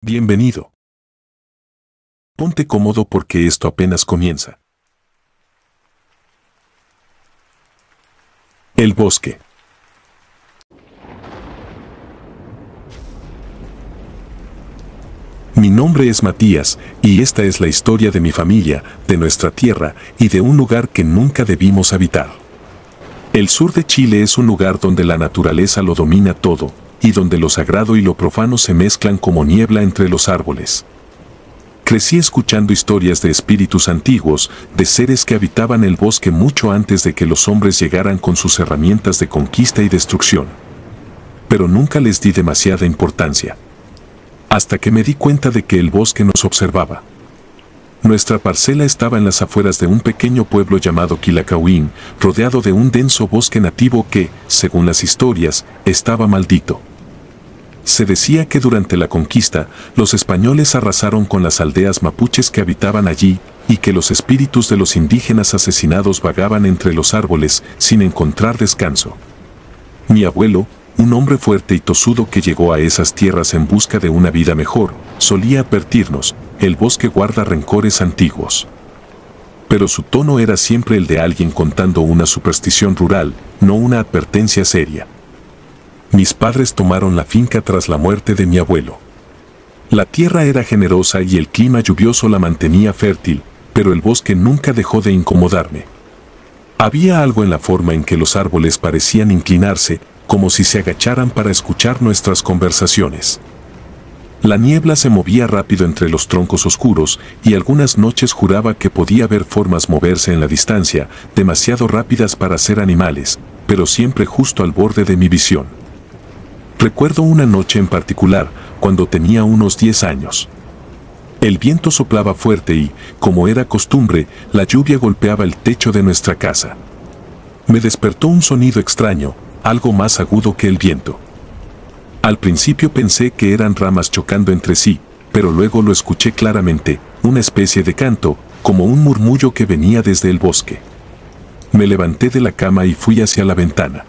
Bienvenido. Ponte cómodo porque esto apenas comienza. El bosque. Mi nombre es Matías, y esta es la historia de mi familia, de nuestra tierra y de un lugar que nunca debimos habitar. El sur de Chile es un lugar donde la naturaleza lo domina todo, y donde lo sagrado y lo profano se mezclan como niebla entre los árboles. Crecí escuchando historias de espíritus antiguos, de seres que habitaban el bosque mucho antes de que los hombres llegaran con sus herramientas de conquista y destrucción. Pero nunca les di demasiada importancia. Hasta que me di cuenta de que el bosque nos observaba. Nuestra parcela estaba en las afueras de un pequeño pueblo llamado Quilacahuín, rodeado de un denso bosque nativo que, según las historias, estaba maldito. Se decía que durante la conquista, los españoles arrasaron con las aldeas mapuches que habitaban allí, y que los espíritus de los indígenas asesinados vagaban entre los árboles sin encontrar descanso. Mi abuelo, un hombre fuerte y tosudo que llegó a esas tierras en busca de una vida mejor, solía advertirnos: el bosque guarda rencores antiguos. Pero su tono era siempre el de alguien contando una superstición rural, no una advertencia seria. Mis padres tomaron la finca tras la muerte de mi abuelo. La tierra era generosa y el clima lluvioso la mantenía fértil, pero el bosque nunca dejó de incomodarme. Había algo en la forma en que los árboles parecían inclinarse, como si se agacharan para escuchar nuestras conversaciones. La niebla se movía rápido entre los troncos oscuros, y algunas noches juraba que podía ver formas moverse en la distancia, demasiado rápidas para ser animales, pero siempre justo al borde de mi visión. Recuerdo una noche en particular, cuando tenía unos 10 años. El viento soplaba fuerte y, como era costumbre, la lluvia golpeaba el techo de nuestra casa. Me despertó un sonido extraño, algo más agudo que el viento. Al principio pensé que eran ramas chocando entre sí, pero luego lo escuché claramente, una especie de canto, como un murmullo que venía desde el bosque. Me levanté de la cama y fui hacia la ventana.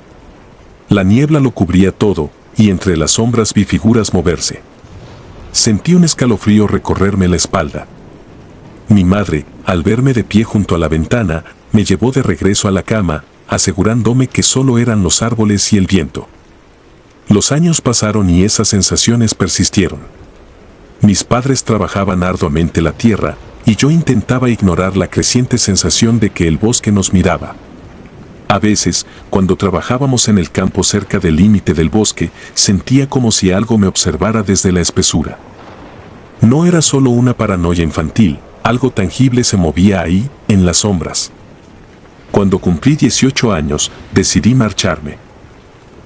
La niebla lo cubría todo, y entre las sombras vi figuras moverse. Sentí un escalofrío recorrerme la espalda. Mi madre, al verme de pie junto a la ventana, me llevó de regreso a la cama, asegurándome que solo eran los árboles y el viento. Los años pasaron y esas sensaciones persistieron. Mis padres trabajaban arduamente la tierra, y yo intentaba ignorar la creciente sensación de que el bosque nos miraba. A veces, cuando trabajábamos en el campo cerca del límite del bosque, sentía como si algo me observara desde la espesura. No era solo una paranoia infantil, algo tangible se movía ahí, en las sombras. Cuando cumplí 18 años, decidí marcharme.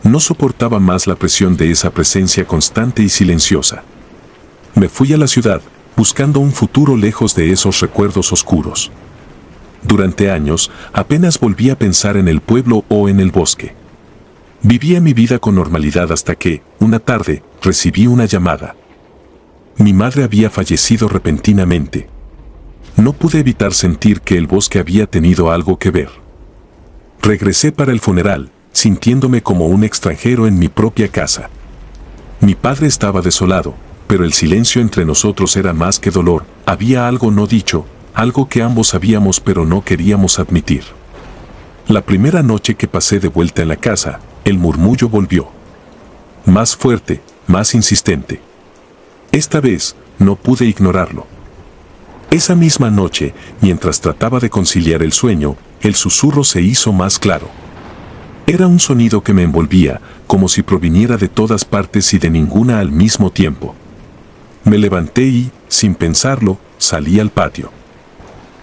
No soportaba más la presión de esa presencia constante y silenciosa. Me fui a la ciudad, buscando un futuro lejos de esos recuerdos oscuros. Durante años, apenas volví a pensar en el pueblo o en el bosque. Vivía mi vida con normalidad hasta que, una tarde, recibí una llamada. Mi madre había fallecido repentinamente. No pude evitar sentir que el bosque había tenido algo que ver. Regresé para el funeral, sintiéndome como un extranjero en mi propia casa. Mi padre estaba desolado, pero el silencio entre nosotros era más que dolor, había algo no dicho, algo que ambos sabíamos pero no queríamos admitir. La primera noche que pasé de vuelta en la casa, el murmullo volvió. Más fuerte, más insistente. Esta vez, no pude ignorarlo. Esa misma noche, mientras trataba de conciliar el sueño, el susurro se hizo más claro. Era un sonido que me envolvía, como si proviniera de todas partes y de ninguna al mismo tiempo. Me levanté y, sin pensarlo, salí al patio.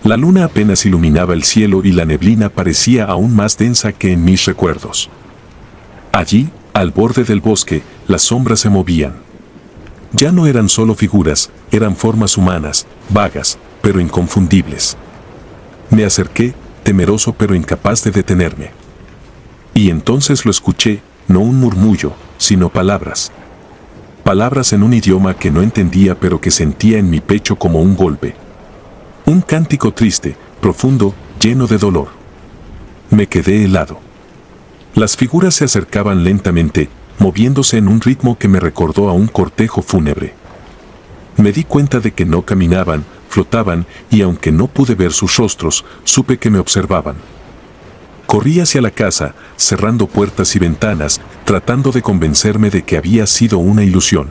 La luna apenas iluminaba el cielo y la neblina parecía aún más densa que en mis recuerdos. Allí, al borde del bosque, las sombras se movían. Ya no eran solo figuras, eran formas humanas, vagas, pero inconfundibles. Me acerqué, temeroso pero incapaz de detenerme. Y entonces lo escuché, no un murmullo, sino palabras. Palabras en un idioma que no entendía pero que sentía en mi pecho como un golpe. Un cántico triste, profundo, lleno de dolor. Me quedé helado. Las figuras se acercaban lentamente, moviéndose en un ritmo que me recordó a un cortejo fúnebre. Me di cuenta de que no caminaban, flotaban, y aunque no pude ver sus rostros, supe que me observaban. Corrí hacia la casa, cerrando puertas y ventanas, tratando de convencerme de que había sido una ilusión.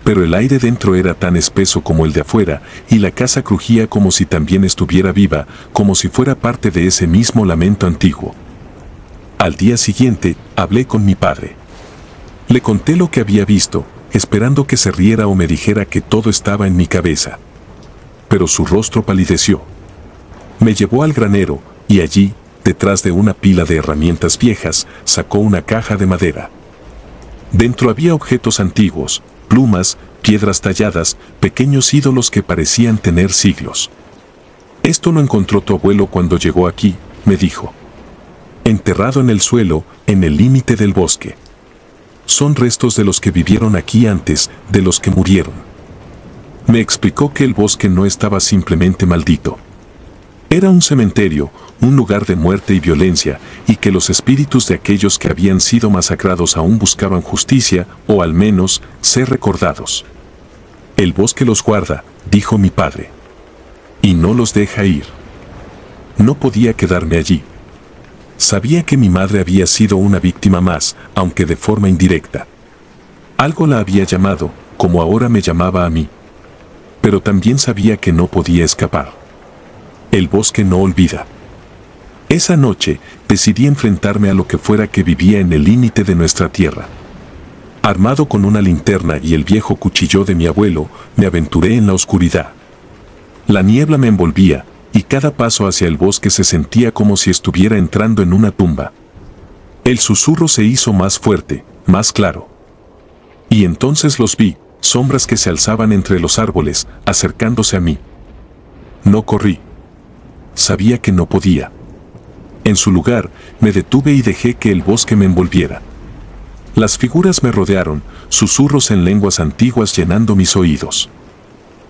Pero el aire dentro era tan espeso como el de afuera, y la casa crujía como si también estuviera viva, como si fuera parte de ese mismo lamento antiguo. Al día siguiente, hablé con mi padre. Le conté lo que había visto, esperando que se riera o me dijera que todo estaba en mi cabeza. Pero su rostro palideció. Me llevó al granero, y allí, detrás de una pila de herramientas viejas, sacó una caja de madera. Dentro había objetos antiguos, plumas, piedras talladas, pequeños ídolos que parecían tener siglos. «Esto lo encontró tu abuelo cuando llegó aquí», me dijo. «Enterrado en el suelo, en el límite del bosque. Son restos de los que vivieron aquí antes, de los que murieron». Me explicó que el bosque no estaba simplemente maldito. Era un cementerio, un lugar de muerte y violencia, y que los espíritus de aquellos que habían sido masacrados aún buscaban justicia, o al menos, ser recordados. «El bosque los guarda», dijo mi padre. «Y no los deja ir». No podía quedarme allí. Sabía que mi madre había sido una víctima más, aunque de forma indirecta. Algo la había llamado, como ahora me llamaba a mí. Pero también sabía que no podía escapar. El bosque no olvida. Esa noche, decidí enfrentarme a lo que fuera que vivía en el límite de nuestra tierra. Armado con una linterna y el viejo cuchillo de mi abuelo, me aventuré en la oscuridad. La niebla me envolvía, y cada paso hacia el bosque se sentía como si estuviera entrando en una tumba. El susurro se hizo más fuerte, más claro. Y entonces los vi, sombras que se alzaban entre los árboles, acercándose a mí. No corrí. Sabía que no podía. En su lugar, me detuve y dejé que el bosque me envolviera. Las figuras me rodearon, susurros en lenguas antiguas llenando mis oídos.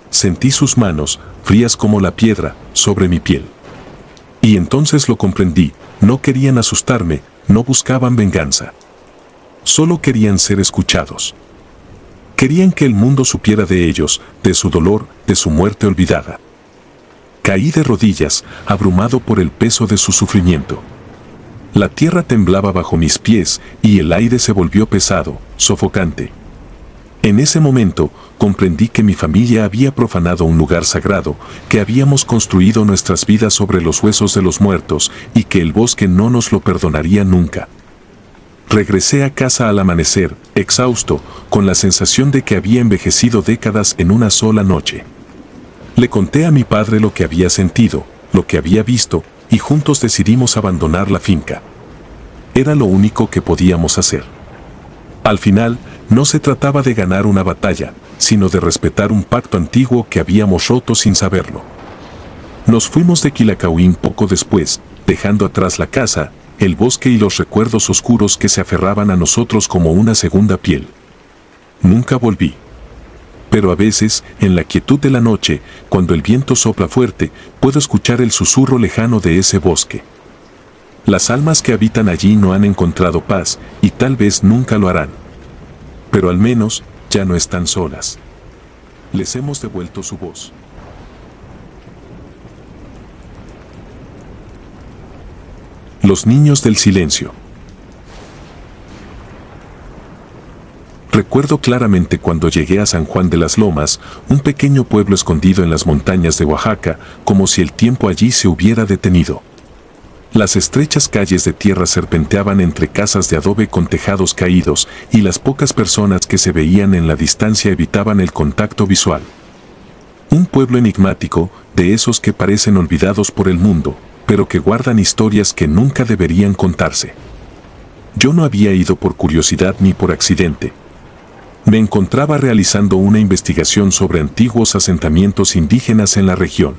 Sentí sus manos, frías como la piedra, sobre mi piel. Y entonces lo comprendí, no querían asustarme, no buscaban venganza. Solo querían ser escuchados. Querían que el mundo supiera de ellos, de su dolor, de su muerte olvidada. Caí de rodillas, abrumado por el peso de su sufrimiento. La tierra temblaba bajo mis pies y el aire se volvió pesado, sofocante. En ese momento, comprendí que mi familia había profanado un lugar sagrado, que habíamos construido nuestras vidas sobre los huesos de los muertos y que el bosque no nos lo perdonaría nunca. Regresé a casa al amanecer, exhausto, con la sensación de que había envejecido décadas en una sola noche. Le conté a mi padre lo que había sentido, lo que había visto, y juntos decidimos abandonar la finca. Era lo único que podíamos hacer. Al final, no se trataba de ganar una batalla, sino de respetar un pacto antiguo que habíamos roto sin saberlo. Nos fuimos de Quilacauín poco después, dejando atrás la casa, el bosque y los recuerdos oscuros que se aferraban a nosotros como una segunda piel. Nunca volví. Pero a veces, en la quietud de la noche, cuando el viento sopla fuerte, puedo escuchar el susurro lejano de ese bosque. Las almas que habitan allí no han encontrado paz, y tal vez nunca lo harán. Pero al menos, ya no están solas. Les hemos devuelto su voz. Los niños del silencio. Recuerdo claramente cuando llegué a San Juan de las Lomas, un pequeño pueblo escondido en las montañas de Oaxaca, como si el tiempo allí se hubiera detenido. Las estrechas calles de tierra serpenteaban entre casas de adobe con tejados caídos, y las pocas personas que se veían en la distancia evitaban el contacto visual. Un pueblo enigmático, de esos que parecen olvidados por el mundo, pero que guardan historias que nunca deberían contarse. Yo no había ido por curiosidad ni por accidente. Me encontraba realizando una investigación sobre antiguos asentamientos indígenas en la región.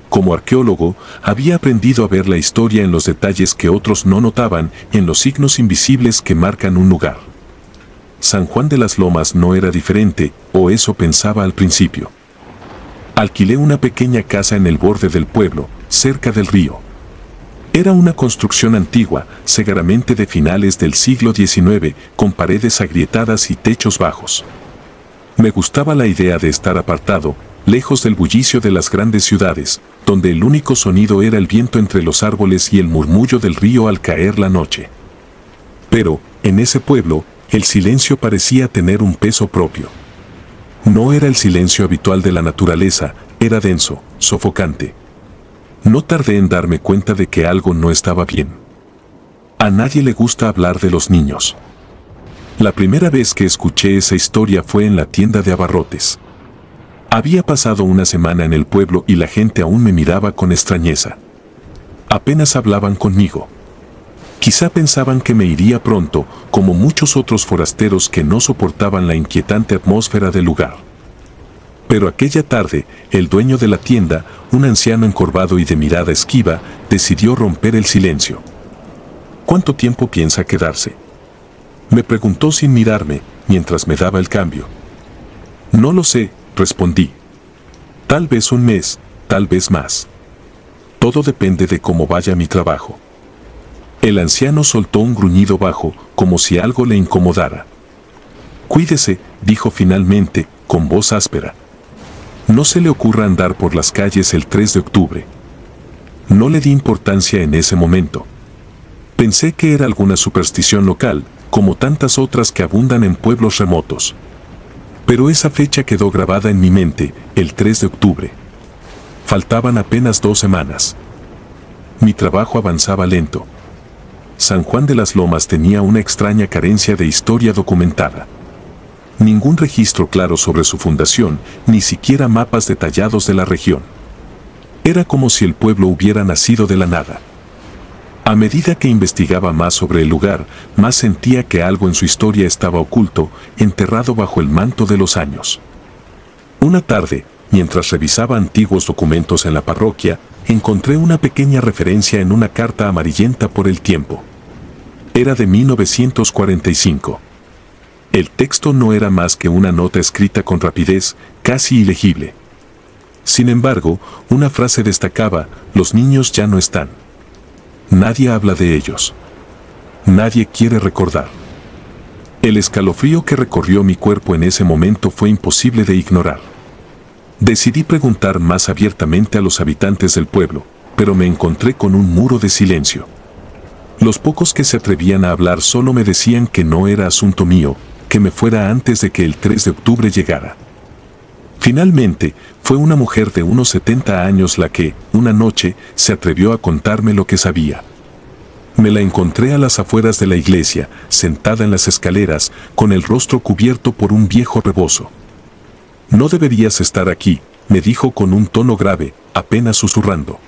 Como arqueólogo, había aprendido a ver la historia en los detalles que otros no notaban, en los signos invisibles que marcan un lugar. San Juan de las Lomas no era diferente, o eso pensaba al principio. Alquilé una pequeña casa en el borde del pueblo, cerca del río. Era una construcción antigua, seguramente de finales del siglo XIX, con paredes agrietadas y techos bajos. Me gustaba la idea de estar apartado, lejos del bullicio de las grandes ciudades, donde el único sonido era el viento entre los árboles y el murmullo del río al caer la noche. Pero, en ese pueblo, el silencio parecía tener un peso propio. No era el silencio habitual de la naturaleza, era denso, sofocante. No tardé en darme cuenta de que algo no estaba bien. A nadie le gusta hablar de los niños. La primera vez que escuché esa historia fue en la tienda de abarrotes. Había pasado una semana en el pueblo y la gente aún me miraba con extrañeza. Apenas hablaban conmigo. Quizá pensaban que me iría pronto, como muchos otros forasteros que no soportaban la inquietante atmósfera del lugar. Pero aquella tarde, el dueño de la tienda, un anciano encorvado y de mirada esquiva, decidió romper el silencio. ¿Cuánto tiempo piensa quedarse?, me preguntó sin mirarme, mientras me daba el cambio. No lo sé, respondí. Tal vez un mes, tal vez más. Todo depende de cómo vaya mi trabajo. El anciano soltó un gruñido bajo, como si algo le incomodara. Cuídese, dijo finalmente, con voz áspera. No se le ocurra andar por las calles el 3 de octubre. No le di importancia en ese momento. Pensé que era alguna superstición local, como tantas otras que abundan en pueblos remotos. Pero esa fecha quedó grabada en mi mente, el 3 de octubre. Faltaban apenas 2 semanas. Mi trabajo avanzaba lento. San Juan de las Lomas tenía una extraña carencia de historia documentada. Ningún registro claro sobre su fundación, ni siquiera mapas detallados de la región. Era como si el pueblo hubiera nacido de la nada. A medida que investigaba más sobre el lugar, más sentía que algo en su historia estaba oculto, enterrado bajo el manto de los años. Una tarde, mientras revisaba antiguos documentos en la parroquia, encontré una pequeña referencia en una carta amarillenta por el tiempo. Era de 1945. El texto no era más que una nota escrita con rapidez, casi ilegible. Sin embargo, una frase destacaba: los niños ya no están. Nadie habla de ellos. Nadie quiere recordar. El escalofrío que recorrió mi cuerpo en ese momento fue imposible de ignorar. Decidí preguntar más abiertamente a los habitantes del pueblo, pero me encontré con un muro de silencio. Los pocos que se atrevían a hablar solo me decían que no era asunto mío, que me fuera antes de que el 3 de octubre llegara. Finalmente, fue una mujer de unos 70 años la que, una noche, se atrevió a contarme lo que sabía. Me la encontré a las afueras de la iglesia, sentada en las escaleras, con el rostro cubierto por un viejo rebozo. No deberías estar aquí, me dijo con un tono grave, apenas susurrando.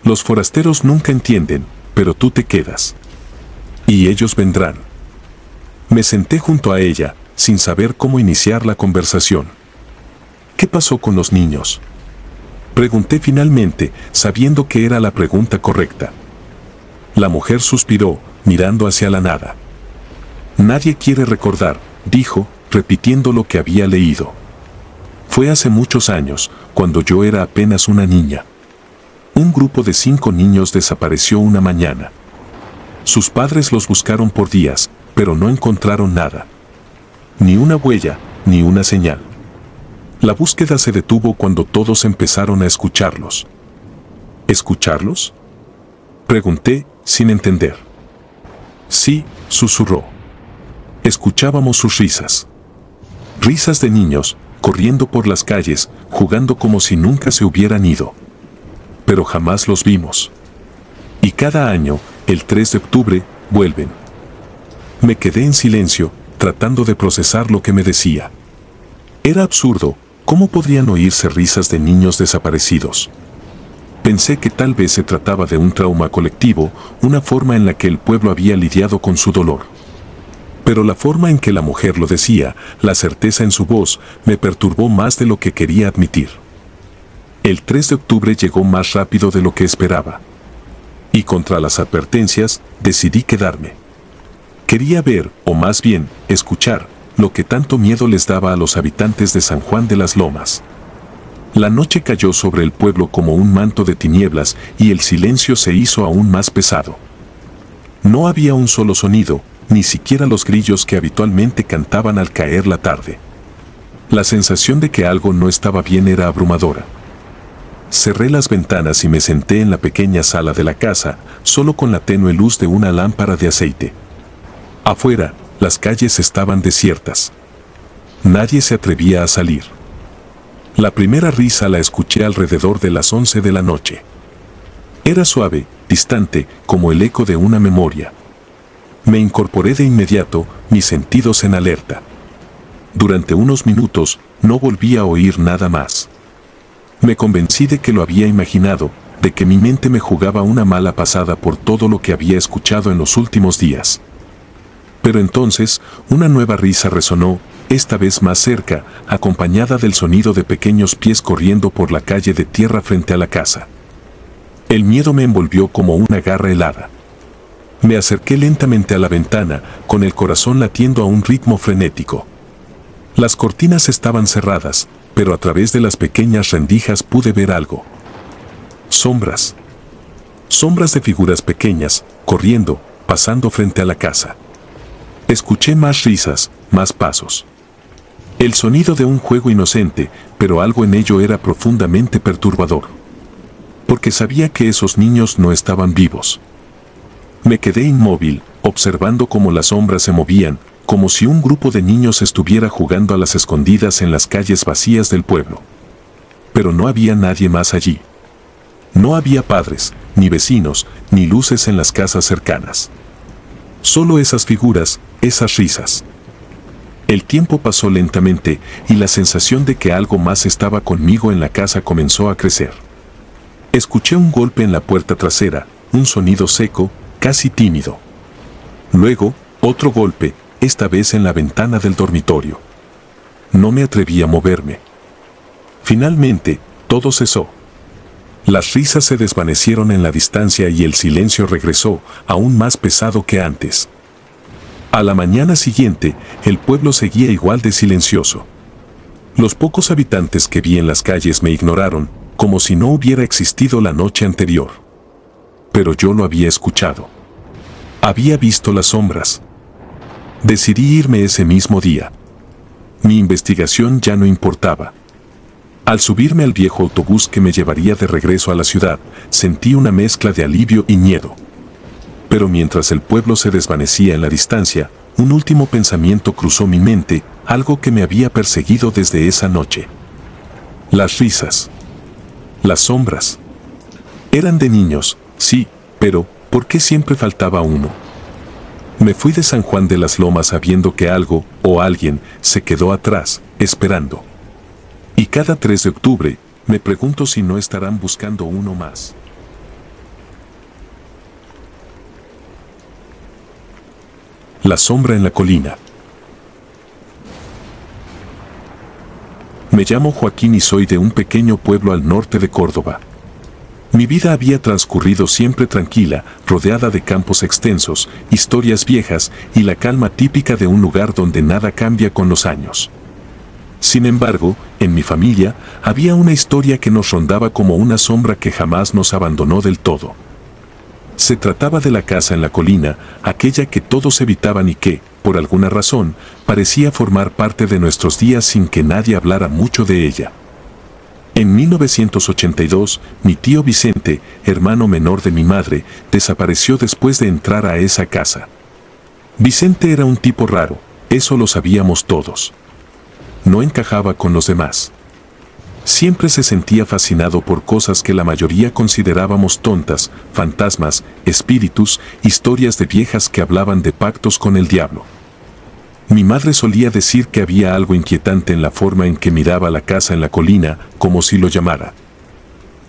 Los forasteros nunca entienden, pero tú te quedas. Y ellos vendrán. Me senté junto a ella, sin saber cómo iniciar la conversación. ¿Qué pasó con los niños?, pregunté finalmente, sabiendo que era la pregunta correcta. La mujer suspiró, mirando hacia la nada. Nadie quiere recordar, dijo, repitiendo lo que había leído. Fue hace muchos años, cuando yo era apenas una niña. Un grupo de 5 niños desapareció una mañana. Sus padres los buscaron por días, pero no encontraron nada. Ni una huella, ni una señal. La búsqueda se detuvo cuando todos empezaron a escucharlos. ¿Escucharlos?, pregunté, sin entender. Sí, susurró. Escuchábamos sus risas. Risas de niños, corriendo por las calles, jugando como si nunca se hubieran ido. Pero jamás los vimos. Y cada año, el 3 de octubre, vuelven. Me quedé en silencio, tratando de procesar lo que me decía. Era absurdo. ¿Cómo podrían oírse risas de niños desaparecidos? Pensé que tal vez se trataba de un trauma colectivo, una forma en la que el pueblo había lidiado con su dolor. Pero la forma en que la mujer lo decía, la certeza en su voz, me perturbó más de lo que quería admitir. El 3 de octubre llegó más rápido de lo que esperaba. Y contra las advertencias, decidí quedarme. Quería ver, o más bien, escuchar, lo que tanto miedo les daba a los habitantes de San Juan de las Lomas. La noche cayó sobre el pueblo como un manto de tinieblas y el silencio se hizo aún más pesado. No había un solo sonido, ni siquiera los grillos que habitualmente cantaban al caer la tarde. La sensación de que algo no estaba bien era abrumadora. Cerré las ventanas y me senté en la pequeña sala de la casa, solo con la tenue luz de una lámpara de aceite. Afuera, las calles estaban desiertas. Nadie se atrevía a salir. La primera risa la escuché alrededor de las 11 de la noche. Era suave, distante, como el eco de una memoria. Me incorporé de inmediato, mis sentidos en alerta. Durante unos minutos, no volví a oír nada más. Me convencí de que lo había imaginado, de que mi mente me jugaba una mala pasada por todo lo que había escuchado en los últimos días. Pero entonces, una nueva risa resonó, esta vez más cerca, acompañada del sonido de pequeños pies corriendo por la calle de tierra frente a la casa. El miedo me envolvió como una garra helada. Me acerqué lentamente a la ventana, con el corazón latiendo a un ritmo frenético. Las cortinas estaban cerradas, pero a través de las pequeñas rendijas pude ver algo. Sombras. Sombras de figuras pequeñas, corriendo, pasando frente a la casa. Escuché más risas, más pasos. El sonido de un juego inocente, pero algo en ello era profundamente perturbador. Porque sabía que esos niños no estaban vivos. Me quedé inmóvil, observando cómo las sombras se movían, como si un grupo de niños estuviera jugando a las escondidas en las calles vacías del pueblo. Pero no había nadie más allí. No había padres, ni vecinos, ni luces en las casas cercanas. Solo esas figuras, esas risas. El tiempo pasó lentamente y la sensación de que algo más estaba conmigo en la casa comenzó a crecer. Escuché un golpe en la puerta trasera, un sonido seco, casi tímido. Luego, otro golpe, esta vez en la ventana del dormitorio. No me atreví a moverme. Finalmente, todo cesó. Las risas se desvanecieron en la distancia y el silencio regresó, aún más pesado que antes. A la mañana siguiente, el pueblo seguía igual de silencioso. Los pocos habitantes que vi en las calles me ignoraron, como si no hubiera existido la noche anterior. Pero yo lo había escuchado. Había visto las sombras. Decidí irme ese mismo día. Mi investigación ya no importaba. Al subirme al viejo autobús que me llevaría de regreso a la ciudad, sentí una mezcla de alivio y miedo. Pero mientras el pueblo se desvanecía en la distancia, un último pensamiento cruzó mi mente, algo que me había perseguido desde esa noche. Las risas. Las sombras. Eran de niños, sí, pero ¿por qué siempre faltaba uno? Me fui de San Juan de las Lomas sabiendo que algo, o alguien, se quedó atrás, esperando. Y cada 3 de octubre, me pregunto si no estarán buscando uno más. La sombra en la colina. Me llamo Joaquín y soy de un pequeño pueblo al norte de Córdoba. Mi vida había transcurrido siempre tranquila, rodeada de campos extensos, historias viejas y la calma típica de un lugar donde nada cambia con los años. Sin embargo, en mi familia había una historia que nos rondaba como una sombra que jamás nos abandonó del todo. Se trataba de la casa en la colina, aquella que todos evitaban y que, por alguna razón, parecía formar parte de nuestros días sin que nadie hablara mucho de ella. En 1982, mi tío Vicente, hermano menor de mi madre, desapareció después de entrar a esa casa. Vicente era un tipo raro, eso lo sabíamos todos. No encajaba con los demás. Siempre se sentía fascinado por cosas que la mayoría considerábamos tontas, fantasmas, espíritus, historias de viejas que hablaban de pactos con el diablo. Mi madre solía decir que había algo inquietante en la forma en que miraba la casa en la colina, como si lo llamara.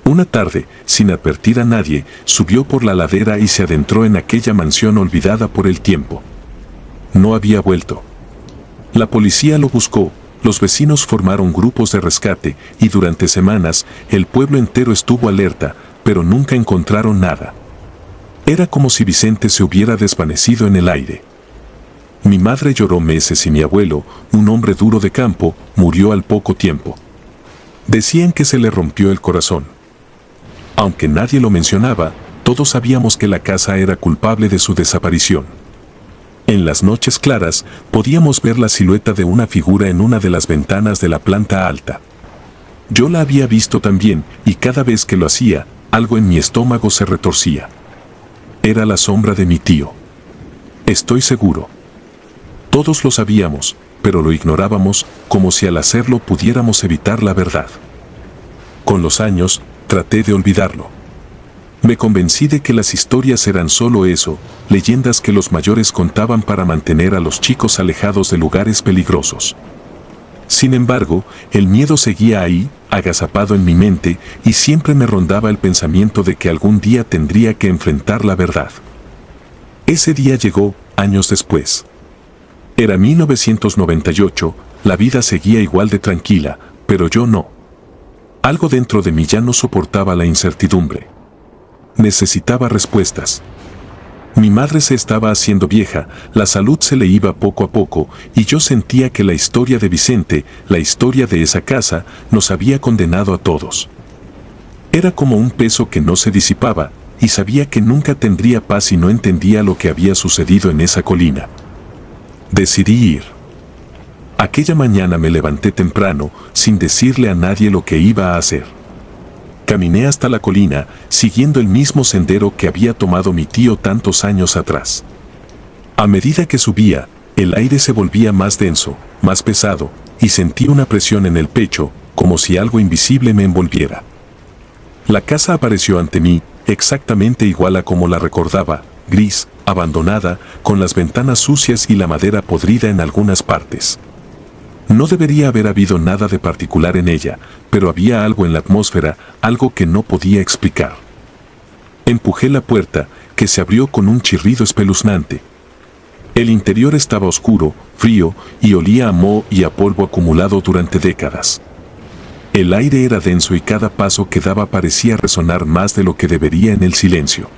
Una tarde, sin advertir a nadie, subió por la ladera y se adentró en aquella mansión olvidada por el tiempo. No había vuelto. La policía lo buscó. Los vecinos formaron grupos de rescate y durante semanas el pueblo entero estuvo alerta, pero nunca encontraron nada. Era como si Vicente se hubiera desvanecido en el aire. Mi madre lloró meses y mi abuelo, un hombre duro de campo, murió al poco tiempo. Decían que se le rompió el corazón. Aunque nadie lo mencionaba, todos sabíamos que la casa era culpable de su desaparición. En las noches claras, podíamos ver la silueta de una figura en una de las ventanas de la planta alta. Yo la había visto también, y cada vez que lo hacía, algo en mi estómago se retorcía. Era la sombra de mi tío. Estoy seguro. Todos lo sabíamos, pero lo ignorábamos, como si al hacerlo pudiéramos evitar la verdad. Con los años, traté de olvidarlo. Me convencí de que las historias eran solo eso, leyendas que los mayores contaban para mantener a los chicos alejados de lugares peligrosos. Sin embargo, el miedo seguía ahí, agazapado en mi mente, y siempre me rondaba el pensamiento de que algún día tendría que enfrentar la verdad. Ese día llegó, años después. Era 1998, la vida seguía igual de tranquila, pero yo no. Algo dentro de mí ya no soportaba la incertidumbre. Necesitaba respuestas. Mi madre se estaba haciendo vieja, la salud se le iba poco a poco, y yo sentía que la historia de Vicente, la historia de esa casa, nos había condenado a todos. Era como un peso que no se disipaba, y sabía que nunca tendría paz y no entendía lo que había sucedido en esa colina. Decidí ir. Aquella mañana me levanté temprano, sin decirle a nadie lo que iba a hacer. Caminé hasta la colina, siguiendo el mismo sendero que había tomado mi tío tantos años atrás. A medida que subía, el aire se volvía más denso, más pesado, y sentí una presión en el pecho, como si algo invisible me envolviera. La casa apareció ante mí, exactamente igual a como la recordaba, gris, abandonada, con las ventanas sucias y la madera podrida en algunas partes. No debería haber habido nada de particular en ella, pero había algo en la atmósfera, algo que no podía explicar. Empujé la puerta, que se abrió con un chirrido espeluznante. El interior estaba oscuro, frío, y olía a moho y a polvo acumulado durante décadas. El aire era denso y cada paso que daba parecía resonar más de lo que debería en el silencio.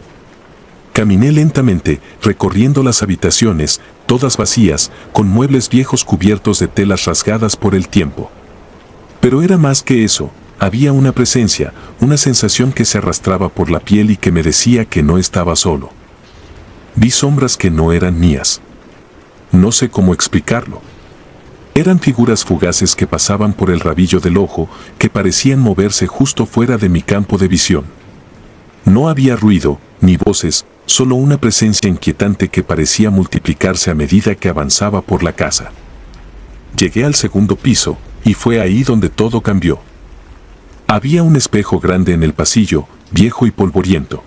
Caminé lentamente, recorriendo las habitaciones, todas vacías, con muebles viejos cubiertos de telas rasgadas por el tiempo. Pero era más que eso, había una presencia, una sensación que se arrastraba por la piel y que me decía que no estaba solo. Vi sombras que no eran mías. No sé cómo explicarlo. Eran figuras fugaces que pasaban por el rabillo del ojo, que parecían moverse justo fuera de mi campo de visión. No había ruido, ni voces, solo una presencia inquietante que parecía multiplicarse a medida que avanzaba por la casa. Llegué al segundo piso, y fue ahí donde todo cambió. Había un espejo grande en el pasillo, viejo y polvoriento.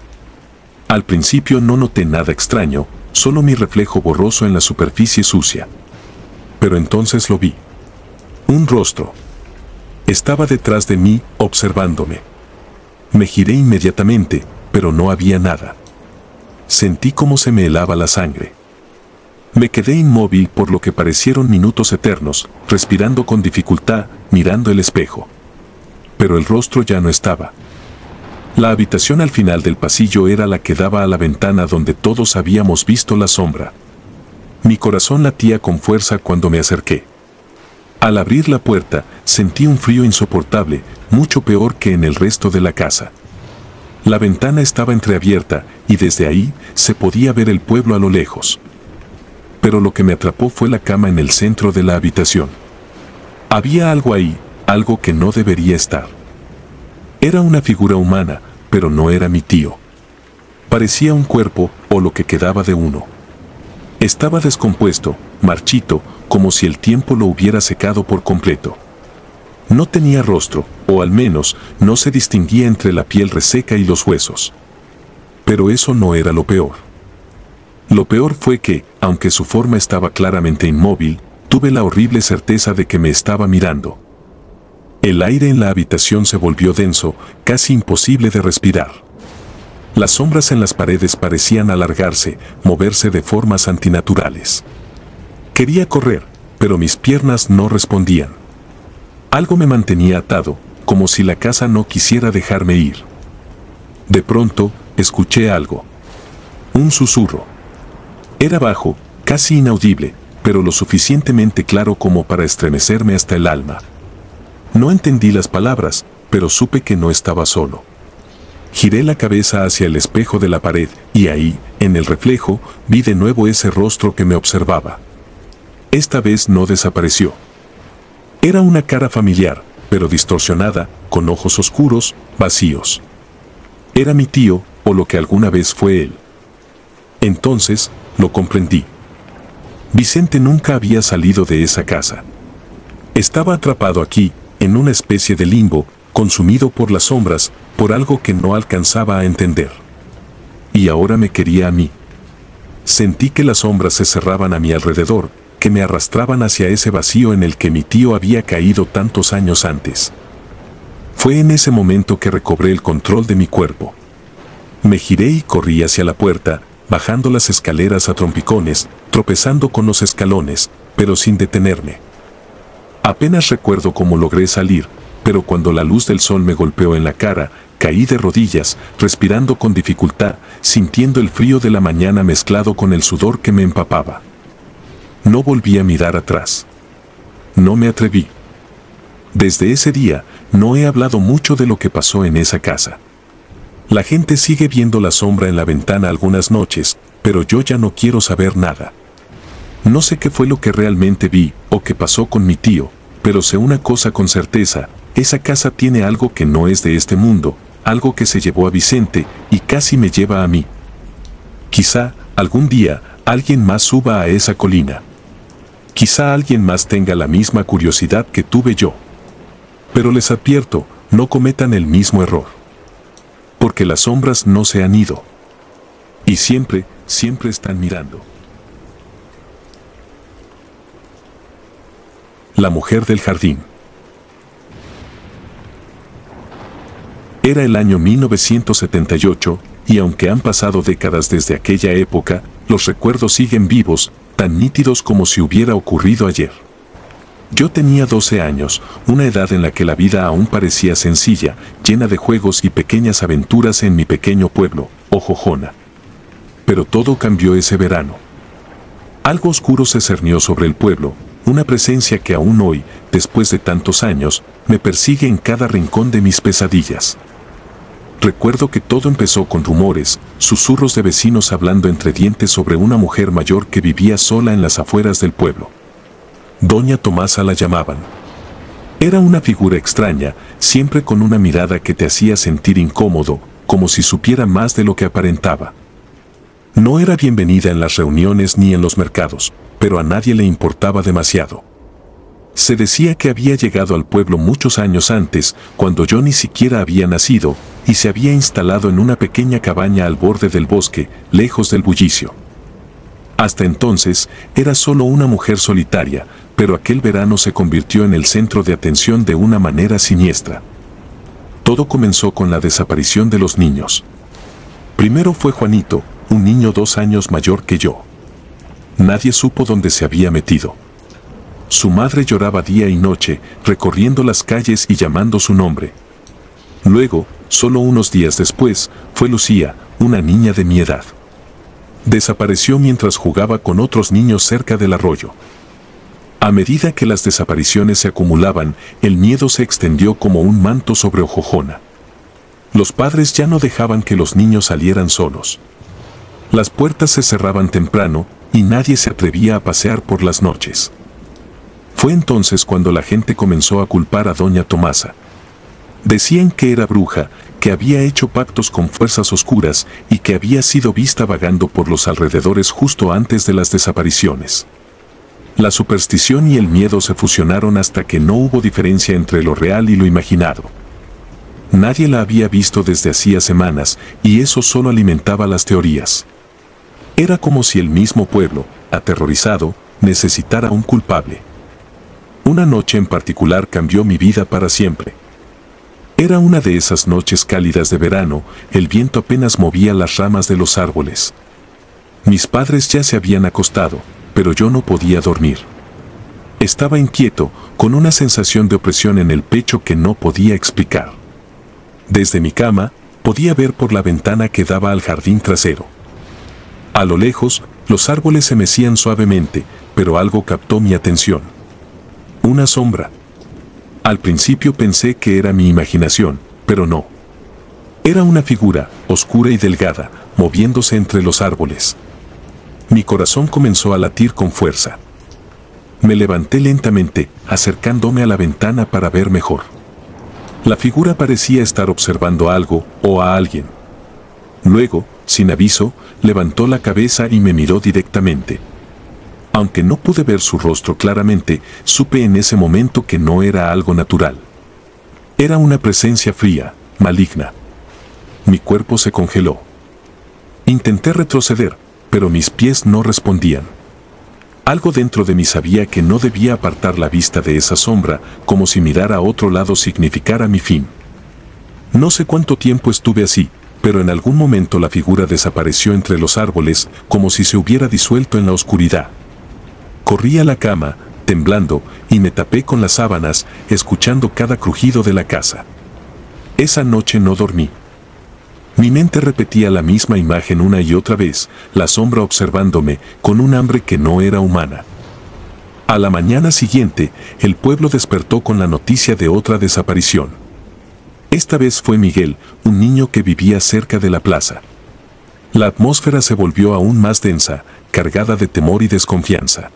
Al principio no noté nada extraño, solo mi reflejo borroso en la superficie sucia. Pero entonces lo vi. Un rostro. Estaba detrás de mí, observándome. Me giré inmediatamente, pero no había nada. Sentí cómo se me helaba la sangre. Me quedé inmóvil por lo que parecieron minutos eternos, respirando con dificultad, mirando el espejo. Pero el rostro ya no estaba. La habitación al final del pasillo era la que daba a la ventana donde todos habíamos visto la sombra. Mi corazón latía con fuerza cuando me acerqué. Al abrir la puerta, sentí un frío insoportable, mucho peor que en el resto de la casa. La ventana estaba entreabierta, y desde ahí se podía ver el pueblo a lo lejos. Pero lo que me atrapó fue la cama en el centro de la habitación. Había algo ahí, algo que no debería estar. Era una figura humana, pero no era mi tío. Parecía un cuerpo, o lo que quedaba de uno. Estaba descompuesto, marchito, como si el tiempo lo hubiera secado por completo. No tenía rostro, o al menos no se distinguía entre la piel reseca y los huesos. Pero eso no era lo peor. Lo peor fue que, aunque su forma estaba claramente inmóvil, tuve la horrible certeza de que me estaba mirando. El aire en la habitación se volvió denso, casi imposible de respirar. Las sombras en las paredes parecían alargarse, moverse de formas antinaturales. Quería correr, pero mis piernas no respondían. Algo me mantenía atado, como si la casa no quisiera dejarme ir. De pronto, escuché algo. Un susurro. Era bajo, casi inaudible, pero lo suficientemente claro como para estremecerme hasta el alma. No entendí las palabras, pero supe que no estaba solo. Giré la cabeza hacia el espejo de la pared y ahí, en el reflejo, vi de nuevo ese rostro que me observaba. Esta vez no desapareció. Era una cara familiar, pero distorsionada, con ojos oscuros, vacíos. Era mi tío, o lo que alguna vez fue él. Entonces, lo comprendí. Vicente nunca había salido de esa casa. Estaba atrapado aquí, en una especie de limbo, consumido por las sombras, por algo que no alcanzaba a entender. Y ahora me quería a mí. Sentí que las sombras se cerraban a mi alrededor, que me arrastraban hacia ese vacío en el que mi tío había caído tantos años antes. Fue en ese momento que recobré el control de mi cuerpo. Me giré y corrí hacia la puerta, bajando las escaleras a trompicones, tropezando con los escalones, pero sin detenerme. Apenas recuerdo cómo logré salir, pero cuando la luz del sol me golpeó en la cara, caí de rodillas, respirando con dificultad, sintiendo el frío de la mañana mezclado con el sudor que me empapaba. No volví a mirar atrás. No me atreví. Desde ese día, no he hablado mucho de lo que pasó en esa casa. La gente sigue viendo la sombra en la ventana algunas noches, pero yo ya no quiero saber nada. No sé qué fue lo que realmente vi o qué pasó con mi tío, pero sé una cosa con certeza, esa casa tiene algo que no es de este mundo, algo que se llevó a Vicente y casi me lleva a mí. Quizá, algún día, alguien más suba a esa colina. Quizá alguien más tenga la misma curiosidad que tuve yo. Pero les advierto, no cometan el mismo error. Porque las sombras no se han ido. Y siempre, siempre están mirando. La mujer del jardín. Era el año 1978, y aunque han pasado décadas desde aquella época, los recuerdos siguen vivos, tan nítidos como si hubiera ocurrido ayer. Yo tenía 12 años, una edad en la que la vida aún parecía sencilla, llena de juegos y pequeñas aventuras en mi pequeño pueblo, Ojojona. Pero todo cambió ese verano. Algo oscuro se cernió sobre el pueblo, una presencia que aún hoy, después de tantos años, me persigue en cada rincón de mis pesadillas. Recuerdo que todo empezó con rumores, susurros de vecinos hablando entre dientes sobre una mujer mayor que vivía sola en las afueras del pueblo. Doña Tomasa la llamaban. Era una figura extraña, siempre con una mirada que te hacía sentir incómodo, como si supiera más de lo que aparentaba. No era bienvenida en las reuniones ni en los mercados, pero a nadie le importaba demasiado. Se decía que había llegado al pueblo muchos años antes, cuando yo ni siquiera había nacido, y se había instalado en una pequeña cabaña al borde del bosque, lejos del bullicio. Hasta entonces, era solo una mujer solitaria, pero aquel verano se convirtió en el centro de atención de una manera siniestra. Todo comenzó con la desaparición de los niños. Primero fue Juanito, un niño 2 años mayor que yo. Nadie supo dónde se había metido. Su madre lloraba día y noche, recorriendo las calles y llamando su nombre. Luego, solo unos días después, fue Lucía, una niña de mi edad. Desapareció mientras jugaba con otros niños cerca del arroyo. A medida que las desapariciones se acumulaban, el miedo se extendió como un manto sobre Ojojona. Los padres ya no dejaban que los niños salieran solos. Las puertas se cerraban temprano y nadie se atrevía a pasear por las noches. Fue entonces cuando la gente comenzó a culpar a Doña Tomasa. Decían que era bruja, que había hecho pactos con fuerzas oscuras y que había sido vista vagando por los alrededores justo antes de las desapariciones. La superstición y el miedo se fusionaron hasta que no hubo diferencia entre lo real y lo imaginado. Nadie la había visto desde hacía semanas y eso solo alimentaba las teorías. Era como si el mismo pueblo, aterrorizado, necesitara un culpable. Una noche en particular cambió mi vida para siempre. Era una de esas noches cálidas de verano, el viento apenas movía las ramas de los árboles. Mis padres ya se habían acostado, pero yo no podía dormir. Estaba inquieto, con una sensación de opresión en el pecho que no podía explicar. Desde mi cama, podía ver por la ventana que daba al jardín trasero. A lo lejos, los árboles se mecían suavemente, pero algo captó mi atención. Una sombra. Al principio pensé que era mi imaginación, pero no. Era una figura, oscura y delgada, moviéndose entre los árboles. Mi corazón comenzó a latir con fuerza. Me levanté lentamente, acercándome a la ventana para ver mejor. La figura parecía estar observando algo o a alguien. Luego, sin aviso, levantó la cabeza y me miró directamente. Aunque no pude ver su rostro claramente, supe en ese momento que no era algo natural. Era una presencia fría, maligna. Mi cuerpo se congeló. Intenté retroceder, pero mis pies no respondían. Algo dentro de mí sabía que no debía apartar la vista de esa sombra, como si mirar a otro lado significara mi fin. No sé cuánto tiempo estuve así, pero en algún momento la figura desapareció entre los árboles, como si se hubiera disuelto en la oscuridad. Corrí a la cama, temblando, y me tapé con las sábanas, escuchando cada crujido de la casa. Esa noche no dormí. Mi mente repetía la misma imagen una y otra vez, la sombra observándome, con un hambre que no era humana. A la mañana siguiente, el pueblo despertó con la noticia de otra desaparición. Esta vez fue Miguel, un niño que vivía cerca de la plaza. La atmósfera se volvió aún más densa, cargada de temor y desconfianza.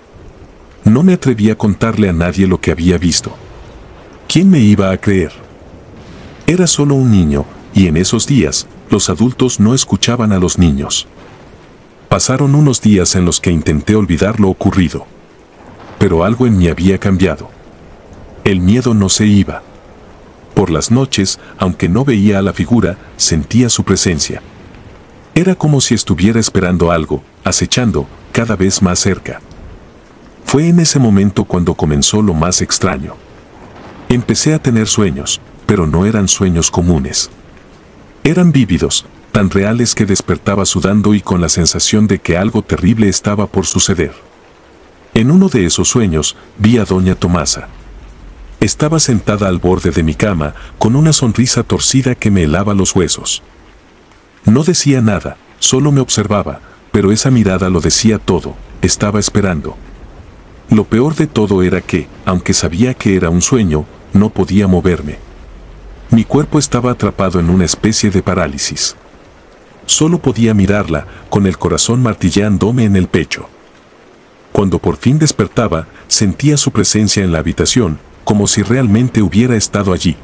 No me atreví a contarle a nadie lo que había visto. ¿Quién me iba a creer? Era solo un niño, y en esos días, los adultos no escuchaban a los niños. Pasaron unos días en los que intenté olvidar lo ocurrido. Pero algo en mí había cambiado. El miedo no se iba. Por las noches, aunque no veía a la figura, sentía su presencia. Era como si estuviera esperando algo, acechando, cada vez más cerca. Fue en ese momento cuando comenzó lo más extraño. Empecé a tener sueños, pero no eran sueños comunes. Eran vívidos, tan reales que despertaba sudando y con la sensación de que algo terrible estaba por suceder. En uno de esos sueños, vi a doña Tomasa. Estaba sentada al borde de mi cama, con una sonrisa torcida que me helaba los huesos. No decía nada, solo me observaba, pero esa mirada lo decía todo, estaba esperando. Lo peor de todo era que, aunque sabía que era un sueño, no podía moverme. Mi cuerpo estaba atrapado en una especie de parálisis. Solo podía mirarla, con el corazón martillándome en el pecho. Cuando por fin despertaba, sentía su presencia en la habitación, como si realmente hubiera estado allí.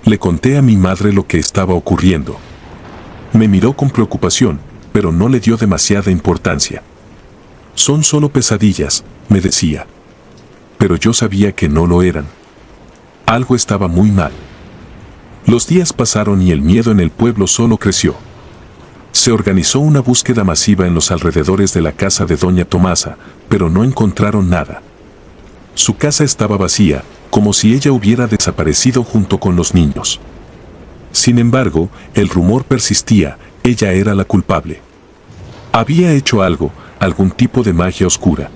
Le conté a mi madre lo que estaba ocurriendo. Me miró con preocupación, pero no le dio demasiada importancia. Son solo pesadillas, me decía. Pero yo sabía que no lo eran. Algo estaba muy mal. Los días pasaron y el miedo en el pueblo solo creció. Se organizó una búsqueda masiva en los alrededores de la casa de doña Tomasa, pero no encontraron nada. Su casa estaba vacía, como si ella hubiera desaparecido junto con los niños. Sin embargo, el rumor persistía, ella era la culpable. Había hecho algo, algún tipo de magia oscura.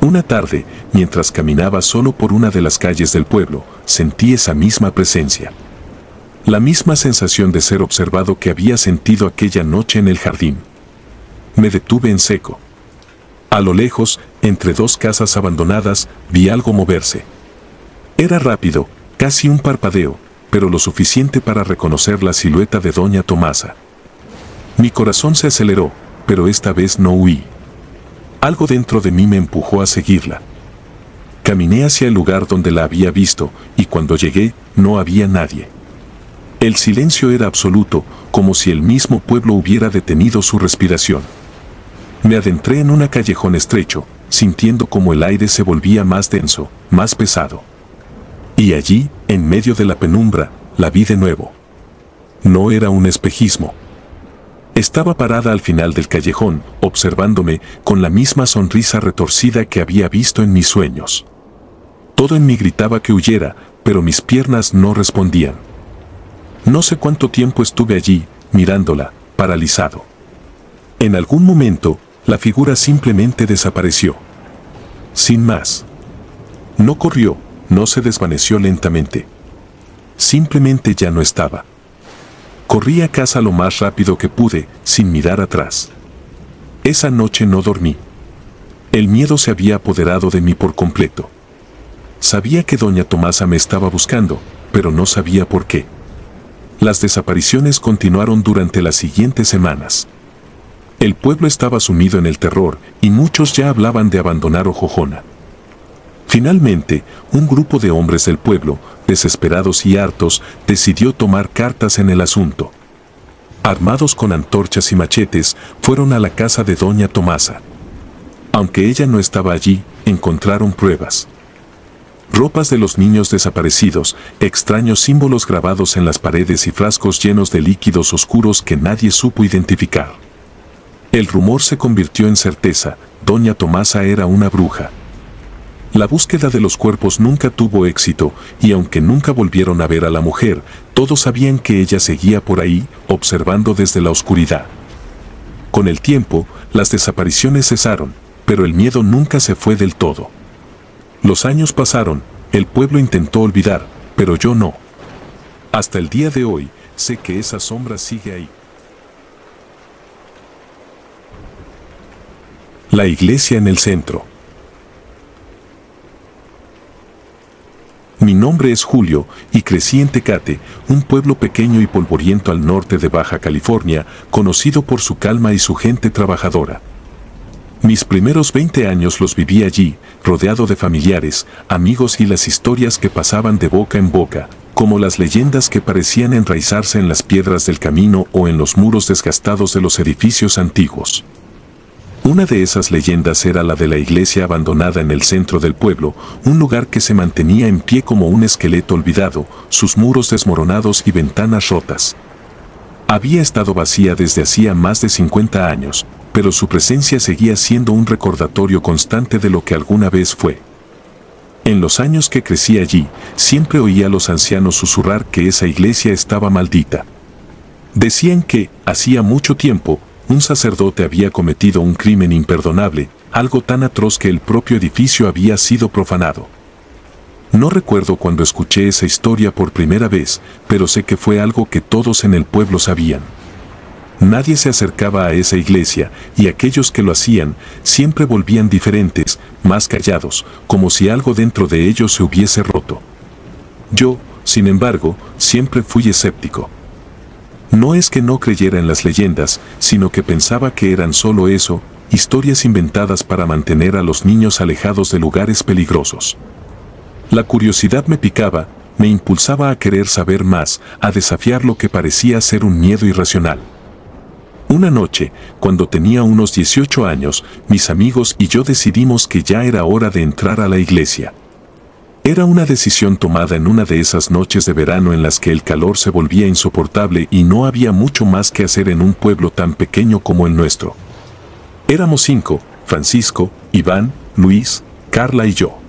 Una tarde, mientras caminaba solo por una de las calles del pueblo, sentí esa misma presencia. La misma sensación de ser observado que había sentido aquella noche en el jardín. Me detuve en seco. A lo lejos, entre dos casas abandonadas, vi algo moverse. Era rápido, casi un parpadeo, pero lo suficiente para reconocer la silueta de doña Tomasa. Mi corazón se aceleró, pero esta vez no huí. Algo dentro de mí me empujó a seguirla. Caminé hacia el lugar donde la había visto, y cuando llegué, no había nadie. El silencio era absoluto, como si el mismo pueblo hubiera detenido su respiración. Me adentré en un callejón estrecho, sintiendo como el aire se volvía más denso, más pesado. Y allí, en medio de la penumbra, la vi de nuevo. No era un espejismo. Estaba parada al final del callejón, observándome, con la misma sonrisa retorcida que había visto en mis sueños. Todo en mí gritaba que huyera, pero mis piernas no respondían. No sé cuánto tiempo estuve allí, mirándola, paralizado. En algún momento, la figura simplemente desapareció. Sin más. No corrió, no se desvaneció lentamente. Simplemente ya no estaba. Corrí a casa lo más rápido que pude, sin mirar atrás. Esa noche no dormí. El miedo se había apoderado de mí por completo. Sabía que doña Tomasa me estaba buscando, pero no sabía por qué. Las desapariciones continuaron durante las siguientes semanas. El pueblo estaba sumido en el terror y muchos ya hablaban de abandonar Ojojona. Finalmente, un grupo de hombres del pueblo, desesperados y hartos, decidió tomar cartas en el asunto. Armados con antorchas y machetes, fueron a la casa de doña Tomasa. Aunque ella no estaba allí, encontraron pruebas. Ropas de los niños desaparecidos, extraños símbolos grabados en las paredes y frascos llenos de líquidos oscuros que nadie supo identificar. El rumor se convirtió en certeza, doña Tomasa era una bruja. La búsqueda de los cuerpos nunca tuvo éxito, y aunque nunca volvieron a ver a la mujer, todos sabían que ella seguía por ahí, observando desde la oscuridad. Con el tiempo, las desapariciones cesaron, pero el miedo nunca se fue del todo. Los años pasaron, el pueblo intentó olvidar, pero yo no. Hasta el día de hoy, sé que esa sombra sigue ahí. La iglesia en el centro. Mi nombre es Julio y crecí en Tecate, un pueblo pequeño y polvoriento al norte de Baja California, conocido por su calma y su gente trabajadora. Mis primeros 20 años los viví allí, rodeado de familiares, amigos y las historias que pasaban de boca en boca, como las leyendas que parecían enraizarse en las piedras del camino o en los muros desgastados de los edificios antiguos. Una de esas leyendas era la de la iglesia abandonada en el centro del pueblo, un lugar que se mantenía en pie como un esqueleto olvidado, sus muros desmoronados y ventanas rotas. Había estado vacía desde hacía más de 50 años, pero su presencia seguía siendo un recordatorio constante de lo que alguna vez fue. En los años que crecí allí, siempre oía a los ancianos susurrar que esa iglesia estaba maldita. Decían que, hacía mucho tiempo, un sacerdote había cometido un crimen imperdonable, algo tan atroz que el propio edificio había sido profanado. No recuerdo cuando escuché esa historia por primera vez, pero sé que fue algo que todos en el pueblo sabían. Nadie se acercaba a esa iglesia, y aquellos que lo hacían siempre volvían diferentes, más callados, como si algo dentro de ellos se hubiese roto. Yo, sin embargo, siempre fui escéptico. No es que no creyera en las leyendas, sino que pensaba que eran solo eso, historias inventadas para mantener a los niños alejados de lugares peligrosos. La curiosidad me picaba, me impulsaba a querer saber más, a desafiar lo que parecía ser un miedo irracional. Una noche, cuando tenía unos 18 años, mis amigos y yo decidimos que ya era hora de entrar a la iglesia. Era una decisión tomada en una de esas noches de verano en las que el calor se volvía insoportable y no había mucho más que hacer en un pueblo tan pequeño como el nuestro. Éramos 5, Francisco, Iván, Luis, Carla y yo.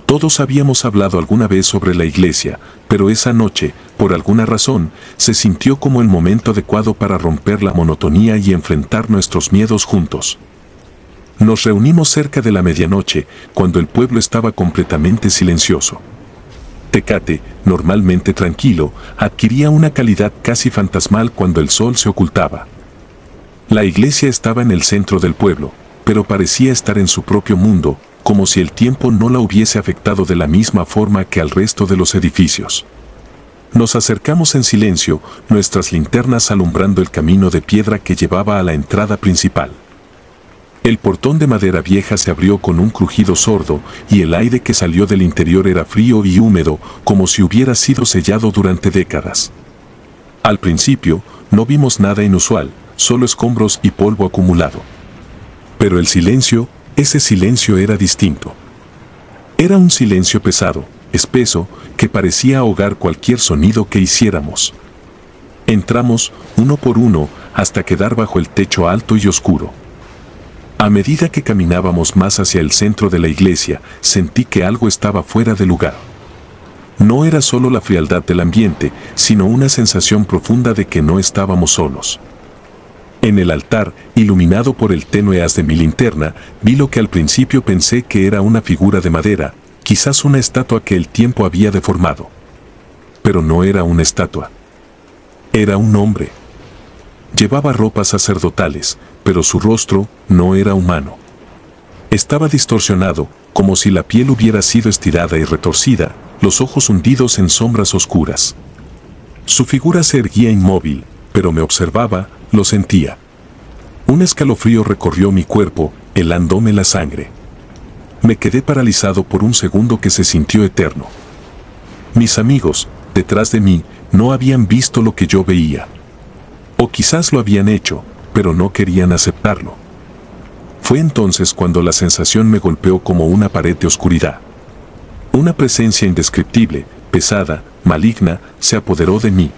Todos habíamos hablado alguna vez sobre la iglesia, pero esa noche, por alguna razón, se sintió como el momento adecuado para romper la monotonía y enfrentar nuestros miedos juntos. Nos reunimos cerca de la medianoche, cuando el pueblo estaba completamente silencioso. Tecate, normalmente tranquilo, adquiría una calidad casi fantasmal cuando el sol se ocultaba. La iglesia estaba en el centro del pueblo, pero parecía estar en su propio mundo, como si el tiempo no la hubiese afectado de la misma forma que al resto de los edificios. Nos acercamos en silencio, nuestras linternas alumbrando el camino de piedra que llevaba a la entrada principal. El portón de madera vieja se abrió con un crujido sordo y el aire que salió del interior era frío y húmedo, como si hubiera sido sellado durante décadas. Al principio, no vimos nada inusual, solo escombros y polvo acumulado. Pero el silencio, ese silencio era distinto. Era un silencio pesado, espeso, que parecía ahogar cualquier sonido que hiciéramos. Entramos, uno por uno, hasta quedar bajo el techo alto y oscuro. A medida que caminábamos más hacia el centro de la iglesia, sentí que algo estaba fuera de lugar. No era solo la frialdad del ambiente, sino una sensación profunda de que no estábamos solos. En el altar, iluminado por el tenue haz de mi linterna, vi lo que al principio pensé que era una figura de madera, quizás una estatua que el tiempo había deformado. Pero no era una estatua. Era un hombre. Llevaba ropas sacerdotales, pero su rostro no era humano. Estaba distorsionado, como si la piel hubiera sido estirada y retorcida, los ojos hundidos en sombras oscuras. Su figura se erguía inmóvil, pero me observaba, lo sentía. Un escalofrío recorrió mi cuerpo, helándome la sangre. Me quedé paralizado por un segundo que se sintió eterno. Mis amigos, detrás de mí, no habían visto lo que yo veía. O quizás lo habían hecho, pero no querían aceptarlo. Fue entonces cuando la sensación me golpeó como una pared de oscuridad. Una presencia indescriptible, pesada, maligna, se apoderó de mí.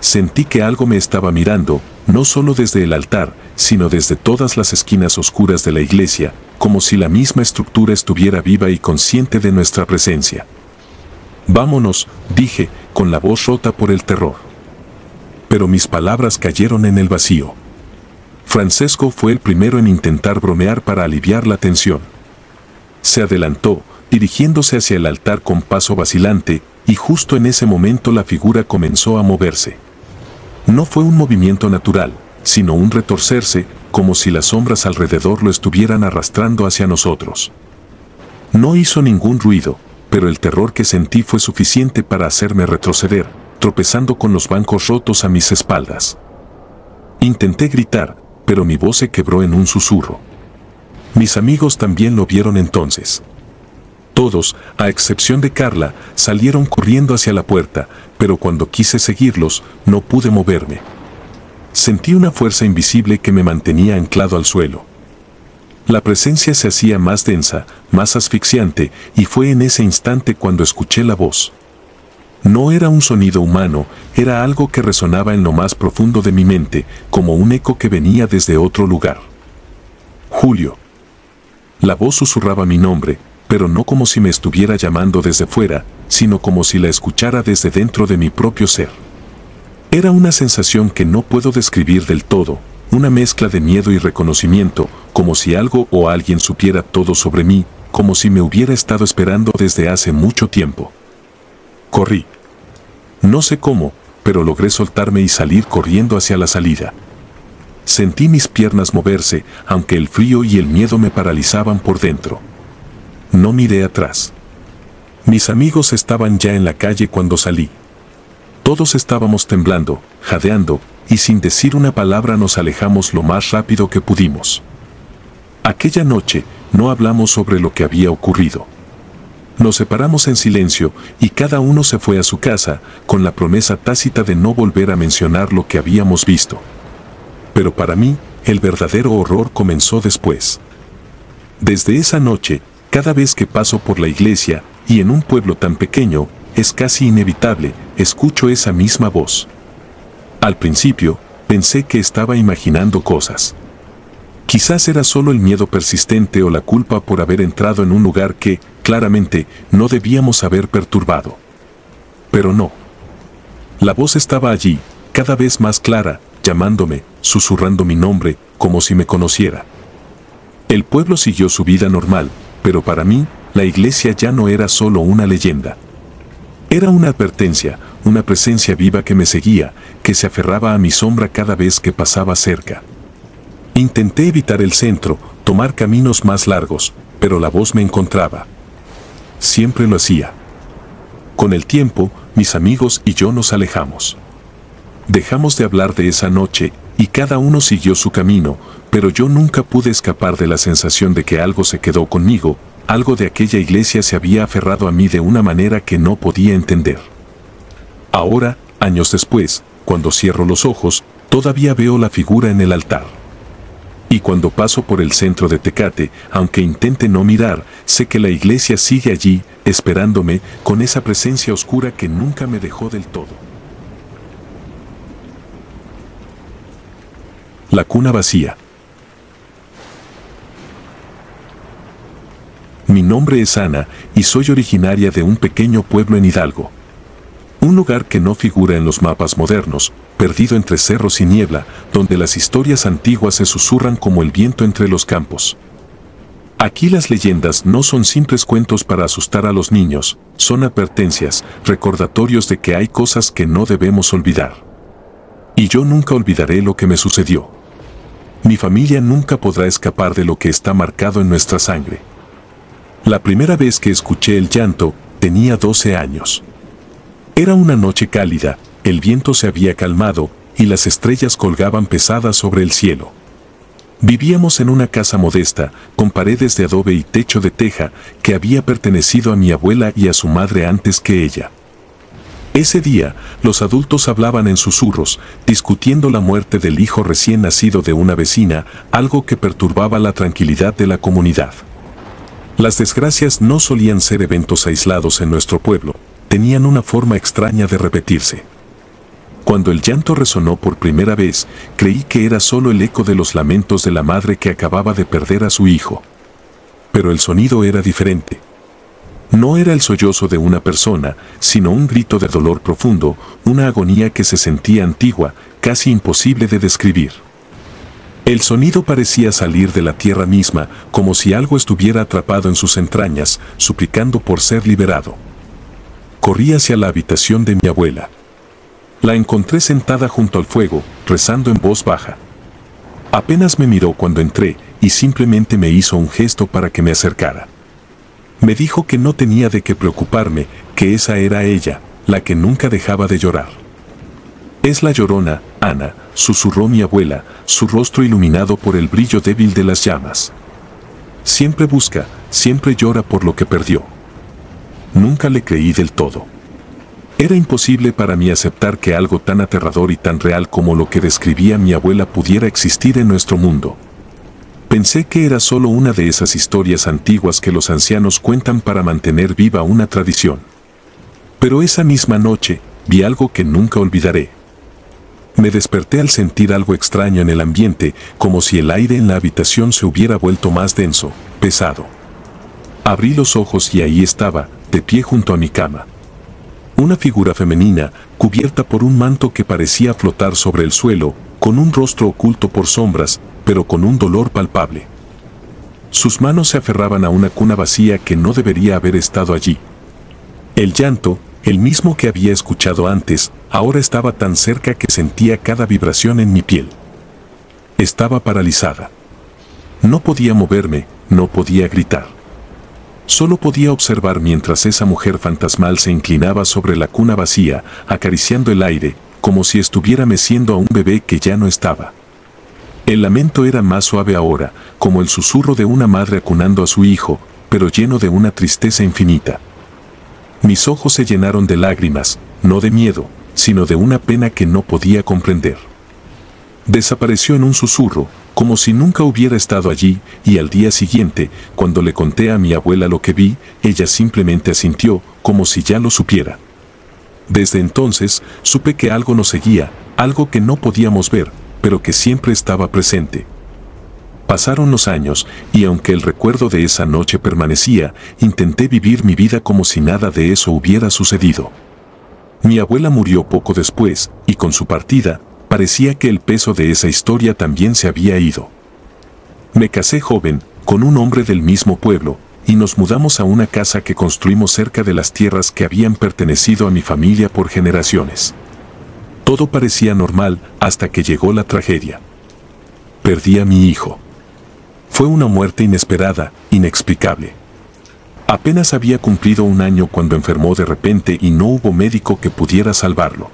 Sentí que algo me estaba mirando, no solo desde el altar, sino desde todas las esquinas oscuras de la iglesia, como si la misma estructura estuviera viva y consciente de nuestra presencia. «Vámonos», dije, con la voz rota por el terror. Pero mis palabras cayeron en el vacío. Francesco fue el primero en intentar bromear para aliviar la tensión. Se adelantó, dirigiéndose hacia el altar con paso vacilante, y justo en ese momento la figura comenzó a moverse. No fue un movimiento natural, sino un retorcerse, como si las sombras alrededor lo estuvieran arrastrando hacia nosotros. No hizo ningún ruido, pero el terror que sentí fue suficiente para hacerme retroceder, tropezando con los bancos rotos a mis espaldas. Intenté gritar, pero mi voz se quebró en un susurro. Mis amigos también lo vieron entonces. Todos, a excepción de Carla, salieron corriendo hacia la puerta, pero cuando quise seguirlos, no pude moverme. Sentí una fuerza invisible que me mantenía anclado al suelo. La presencia se hacía más densa, más asfixiante, y fue en ese instante cuando escuché la voz. No era un sonido humano, era algo que resonaba en lo más profundo de mi mente, como un eco que venía desde otro lugar. Julio. La voz susurraba mi nombre, pero no como si me estuviera llamando desde fuera, sino como si la escuchara desde dentro de mi propio ser. Era una sensación que no puedo describir del todo, una mezcla de miedo y reconocimiento, como si algo o alguien supiera todo sobre mí, como si me hubiera estado esperando desde hace mucho tiempo. Corrí. No sé cómo, pero logré soltarme y salir corriendo hacia la salida. Sentí mis piernas moverse, aunque el frío y el miedo me paralizaban por dentro. No miré atrás. Mis amigos estaban ya en la calle cuando salí. Todos estábamos temblando, jadeando, y sin decir una palabra nos alejamos lo más rápido que pudimos. Aquella noche, no hablamos sobre lo que había ocurrido. Nos separamos en silencio y cada uno se fue a su casa, con la promesa tácita de no volver a mencionar lo que habíamos visto. Pero para mí, el verdadero horror comenzó después. Desde esa noche, cada vez que paso por la iglesia, y en un pueblo tan pequeño, es casi inevitable, escucho esa misma voz. Al principio, pensé que estaba imaginando cosas. Quizás era solo el miedo persistente o la culpa por haber entrado en un lugar que, claramente, no debíamos haber perturbado. Pero no. La voz estaba allí, cada vez más clara, llamándome, susurrando mi nombre, como si me conociera. El pueblo siguió su vida normal, pero para mí, la iglesia ya no era solo una leyenda. Era una advertencia, una presencia viva que me seguía, que se aferraba a mi sombra cada vez que pasaba cerca. Intenté evitar el centro, tomar caminos más largos, pero la voz me encontraba. Siempre lo hacía. Con el tiempo, mis amigos y yo nos alejamos. Dejamos de hablar de esa noche, y cada uno siguió su camino, pero yo nunca pude escapar de la sensación de que algo se quedó conmigo, algo de aquella iglesia se había aferrado a mí de una manera que no podía entender. Ahora, años después, cuando cierro los ojos, todavía veo la figura en el altar. Y cuando paso por el centro de Tecate, aunque intente no mirar, sé que la iglesia sigue allí, esperándome, con esa presencia oscura que nunca me dejó del todo. La cuna vacía. Mi nombre es Ana, y soy originaria de un pequeño pueblo en Hidalgo. Un lugar que no figura en los mapas modernos, perdido entre cerros y niebla, donde las historias antiguas se susurran como el viento entre los campos. Aquí las leyendas no son simples cuentos para asustar a los niños, son advertencias, recordatorios de que hay cosas que no debemos olvidar. Y yo nunca olvidaré lo que me sucedió. Mi familia nunca podrá escapar de lo que está marcado en nuestra sangre. La primera vez que escuché el llanto, tenía 12 años. Era una noche cálida, el viento se había calmado y las estrellas colgaban pesadas sobre el cielo. Vivíamos en una casa modesta, con paredes de adobe y techo de teja, que había pertenecido a mi abuela y a su madre antes que ella. Ese día, los adultos hablaban en susurros, discutiendo la muerte del hijo recién nacido de una vecina, algo que perturbaba la tranquilidad de la comunidad. Las desgracias no solían ser eventos aislados en nuestro pueblo, tenían una forma extraña de repetirse. Cuando el llanto resonó por primera vez, creí que era solo el eco de los lamentos de la madre que acababa de perder a su hijo. Pero el sonido era diferente. No era el sollozo de una persona, sino un grito de dolor profundo, una agonía que se sentía antigua, casi imposible de describir. El sonido parecía salir de la tierra misma, como si algo estuviera atrapado en sus entrañas, suplicando por ser liberado. Corrí hacia la habitación de mi abuela. La encontré sentada junto al fuego, rezando en voz baja. Apenas me miró cuando entré, y simplemente me hizo un gesto para que me acercara. Me dijo que no tenía de qué preocuparme, que esa era ella, la que nunca dejaba de llorar. «Es la Llorona, Ana», susurró mi abuela, su rostro iluminado por el brillo débil de las llamas. «Siempre busca, siempre llora por lo que perdió». Nunca le creí del todo. Era imposible para mí aceptar que algo tan aterrador y tan real como lo que describía mi abuela pudiera existir en nuestro mundo. Pensé que era solo una de esas historias antiguas que los ancianos cuentan para mantener viva una tradición. Pero esa misma noche, vi algo que nunca olvidaré. Me desperté al sentir algo extraño en el ambiente, como si el aire en la habitación se hubiera vuelto más denso, pesado. Abrí los ojos y ahí estaba, de pie junto a mi cama. Una figura femenina, cubierta por un manto que parecía flotar sobre el suelo, con un rostro oculto por sombras, pero con un dolor palpable. Sus manos se aferraban a una cuna vacía que no debería haber estado allí. El llanto, el mismo que había escuchado antes, ahora estaba tan cerca que sentía cada vibración en mi piel. Estaba paralizada. No podía moverme, no podía gritar. Solo podía observar mientras esa mujer fantasmal se inclinaba sobre la cuna vacía, acariciando el aire, como si estuviera meciendo a un bebé que ya no estaba. El lamento era más suave ahora, como el susurro de una madre acunando a su hijo, pero lleno de una tristeza infinita. Mis ojos se llenaron de lágrimas, no de miedo, sino de una pena que no podía comprender. Desapareció en un susurro, como si nunca hubiera estado allí, y al día siguiente, cuando le conté a mi abuela lo que vi, ella simplemente asintió, como si ya lo supiera. Desde entonces, supe que algo nos seguía, algo que no podíamos ver, pero que siempre estaba presente. Pasaron los años, y aunque el recuerdo de esa noche permanecía, intenté vivir mi vida como si nada de eso hubiera sucedido. Mi abuela murió poco después, y con su partida, parecía que el peso de esa historia también se había ido. Me casé joven, con un hombre del mismo pueblo, y nos mudamos a una casa que construimos cerca de las tierras que habían pertenecido a mi familia por generaciones. Todo parecía normal hasta que llegó la tragedia. Perdí a mi hijo. Fue una muerte inesperada, inexplicable. Apenas había cumplido un año cuando enfermó de repente y no hubo médico que pudiera salvarlo.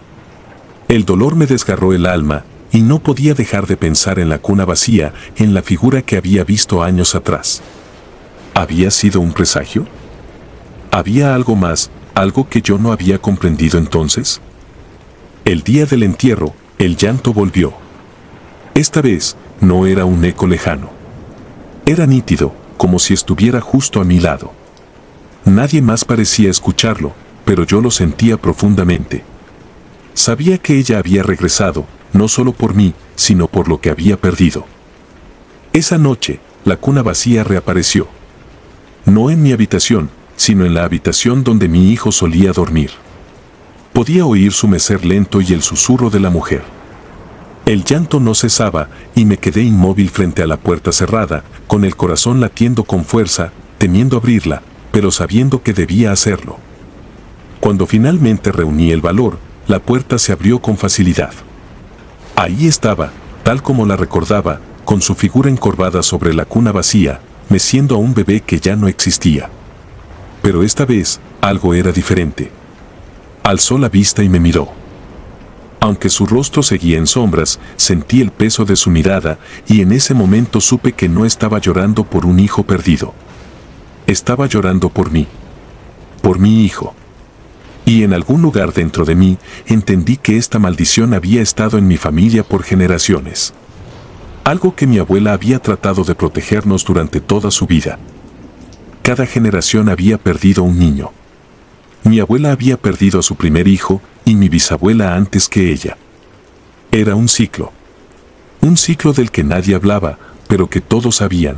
El dolor me desgarró el alma, y no podía dejar de pensar en la cuna vacía, en la figura que había visto años atrás. ¿Había sido un presagio? ¿Había algo más, algo que yo no había comprendido entonces? El día del entierro, el llanto volvió. Esta vez, no era un eco lejano. Era nítido, como si estuviera justo a mi lado. Nadie más parecía escucharlo, pero yo lo sentía profundamente. Sabía que ella había regresado, no solo por mí, sino por lo que había perdido. Esa noche, la cuna vacía reapareció. No en mi habitación, sino en la habitación donde mi hijo solía dormir. Podía oír su mecer lento y el susurro de la mujer. El llanto no cesaba, y me quedé inmóvil frente a la puerta cerrada, con el corazón latiendo con fuerza, temiendo abrirla, pero sabiendo que debía hacerlo. Cuando finalmente reuní el valor, la puerta se abrió con facilidad. Ahí estaba, tal como la recordaba, con su figura encorvada sobre la cuna vacía, meciendo a un bebé que ya no existía. Pero esta vez, algo era diferente. Alzó la vista y me miró. Aunque su rostro seguía en sombras, sentí el peso de su mirada y en ese momento supe que no estaba llorando por un hijo perdido. Estaba llorando por mí. Por mi hijo. Y en algún lugar dentro de mí entendí que esta maldición había estado en mi familia por generaciones. Algo que mi abuela había tratado de protegernos durante toda su vida. Cada generación había perdido un niño. Mi abuela había perdido a su primer hijo y mi bisabuela antes que ella. Era un ciclo. Un ciclo del que nadie hablaba, pero que todos sabían.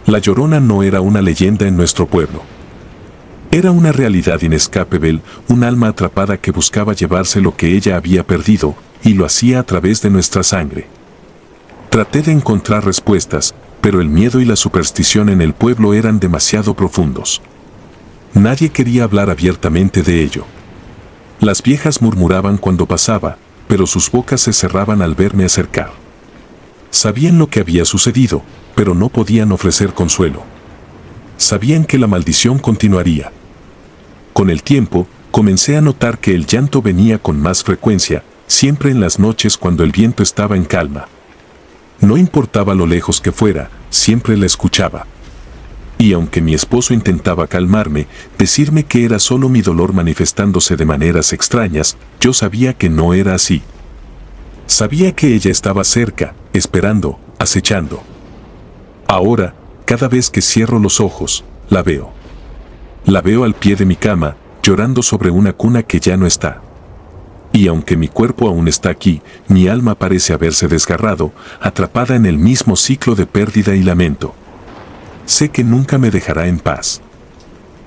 La Llorona no era una leyenda en nuestro pueblo. Era una realidad inescapable, un alma atrapada que buscaba llevarse lo que ella había perdido, y lo hacía a través de nuestra sangre. Traté de encontrar respuestas, pero el miedo y la superstición en el pueblo eran demasiado profundos. Nadie quería hablar abiertamente de ello. Las viejas murmuraban cuando pasaba, pero sus bocas se cerraban al verme acercar. Sabían lo que había sucedido, pero no podían ofrecer consuelo. Sabían que la maldición continuaría. Con el tiempo, comencé a notar que el llanto venía con más frecuencia, siempre en las noches cuando el viento estaba en calma. No importaba lo lejos que fuera, siempre la escuchaba. Y aunque mi esposo intentaba calmarme, decirme que era solo mi dolor manifestándose de maneras extrañas, yo sabía que no era así. Sabía que ella estaba cerca, esperando, acechando. Ahora, cada vez que cierro los ojos, la veo. La veo al pie de mi cama, llorando sobre una cuna que ya no está. Y aunque mi cuerpo aún está aquí, mi alma parece haberse desgarrado, atrapada en el mismo ciclo de pérdida y lamento. Sé que nunca me dejará en paz.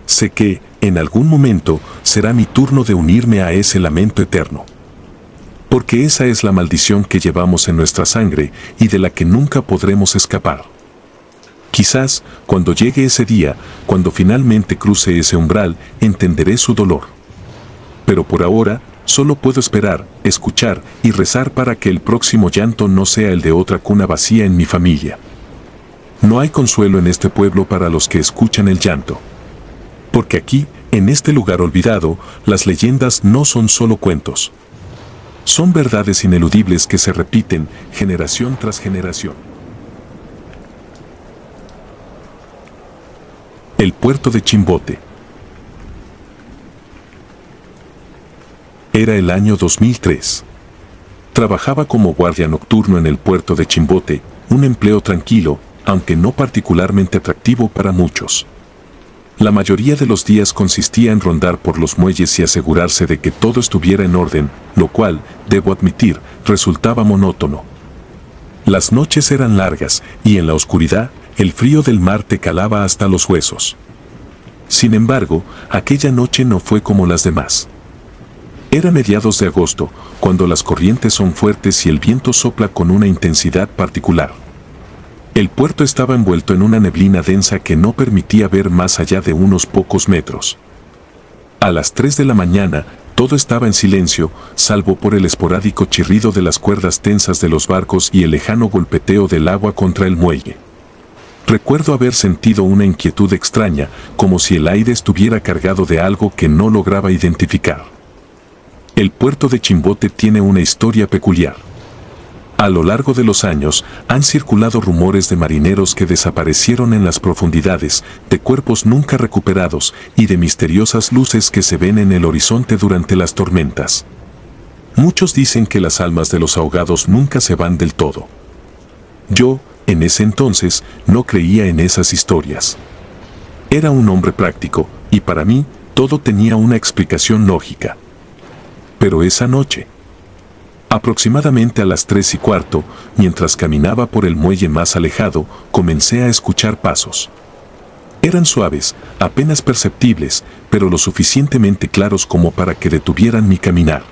Sé que, en algún momento, será mi turno de unirme a ese lamento eterno. Porque esa es la maldición que llevamos en nuestra sangre y de la que nunca podremos escapar. Quizás, cuando llegue ese día, cuando finalmente cruce ese umbral, entenderé su dolor. Pero por ahora, solo puedo esperar, escuchar y rezar para que el próximo llanto no sea el de otra cuna vacía en mi familia. No hay consuelo en este pueblo para los que escuchan el llanto. Porque aquí, en este lugar olvidado, las leyendas no son solo cuentos. Son verdades ineludibles que se repiten generación tras generación. El puerto de Chimbote. Era el año 2003. Trabajaba como guardia nocturno en el puerto de Chimbote, un empleo tranquilo, aunque no particularmente atractivo para muchos. La mayoría de los días consistía en rondar por los muelles y asegurarse de que todo estuviera en orden, lo cual, debo admitir, resultaba monótono. Las noches eran largas, y en la oscuridad, el frío del mar te calaba hasta los huesos. Sin embargo, aquella noche no fue como las demás. Era mediados de agosto, cuando las corrientes son fuertes y el viento sopla con una intensidad particular. El puerto estaba envuelto en una neblina densa que no permitía ver más allá de unos pocos metros. A las 3 de la mañana, todo estaba en silencio, salvo por el esporádico chirrido de las cuerdas tensas de los barcos y el lejano golpeteo del agua contra el muelle. Recuerdo haber sentido una inquietud extraña, como si el aire estuviera cargado de algo que no lograba identificar. El puerto de Chimbote tiene una historia peculiar. A lo largo de los años, han circulado rumores de marineros que desaparecieron en las profundidades, de cuerpos nunca recuperados y de misteriosas luces que se ven en el horizonte durante las tormentas. Muchos dicen que las almas de los ahogados nunca se van del todo. Yo, en ese entonces, no creía en esas historias. Era un hombre práctico, y para mí, todo tenía una explicación lógica. Pero esa noche, aproximadamente a las 3:15, mientras caminaba por el muelle más alejado, comencé a escuchar pasos. Eran suaves, apenas perceptibles, pero lo suficientemente claros como para que detuvieran mi caminar.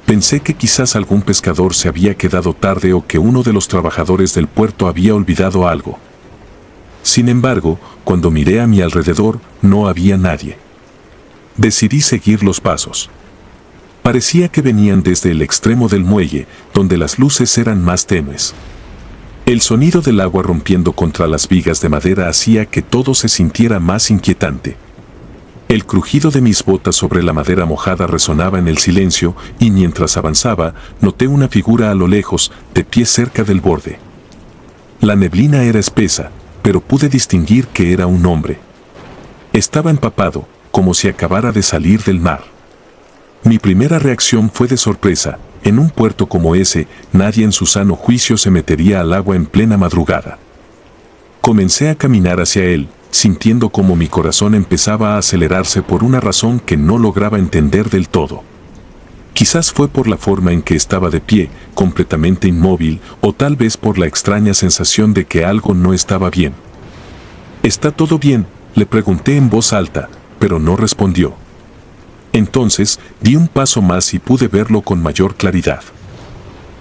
Pensé que quizás algún pescador se había quedado tarde o que uno de los trabajadores del puerto había olvidado algo. Sin embargo, cuando miré a mi alrededor, no había nadie. Decidí seguir los pasos. Parecía que venían desde el extremo del muelle, donde las luces eran más tenues. El sonido del agua rompiendo contra las vigas de madera hacía que todo se sintiera más inquietante. El crujido de mis botas sobre la madera mojada resonaba en el silencio y mientras avanzaba, noté una figura a lo lejos, de pie cerca del borde. La neblina era espesa, pero pude distinguir que era un hombre. Estaba empapado, como si acabara de salir del mar. Mi primera reacción fue de sorpresa. En un puerto como ese, nadie en su sano juicio se metería al agua en plena madrugada. Comencé a caminar hacia él, sintiendo como mi corazón empezaba a acelerarse por una razón que no lograba entender del todo. Quizás fue por la forma en que estaba de pie, completamente inmóvil, o tal vez por la extraña sensación de que algo no estaba bien. ¿Está todo bien?, le pregunté en voz alta, pero no respondió. Entonces, di un paso más y pude verlo con mayor claridad.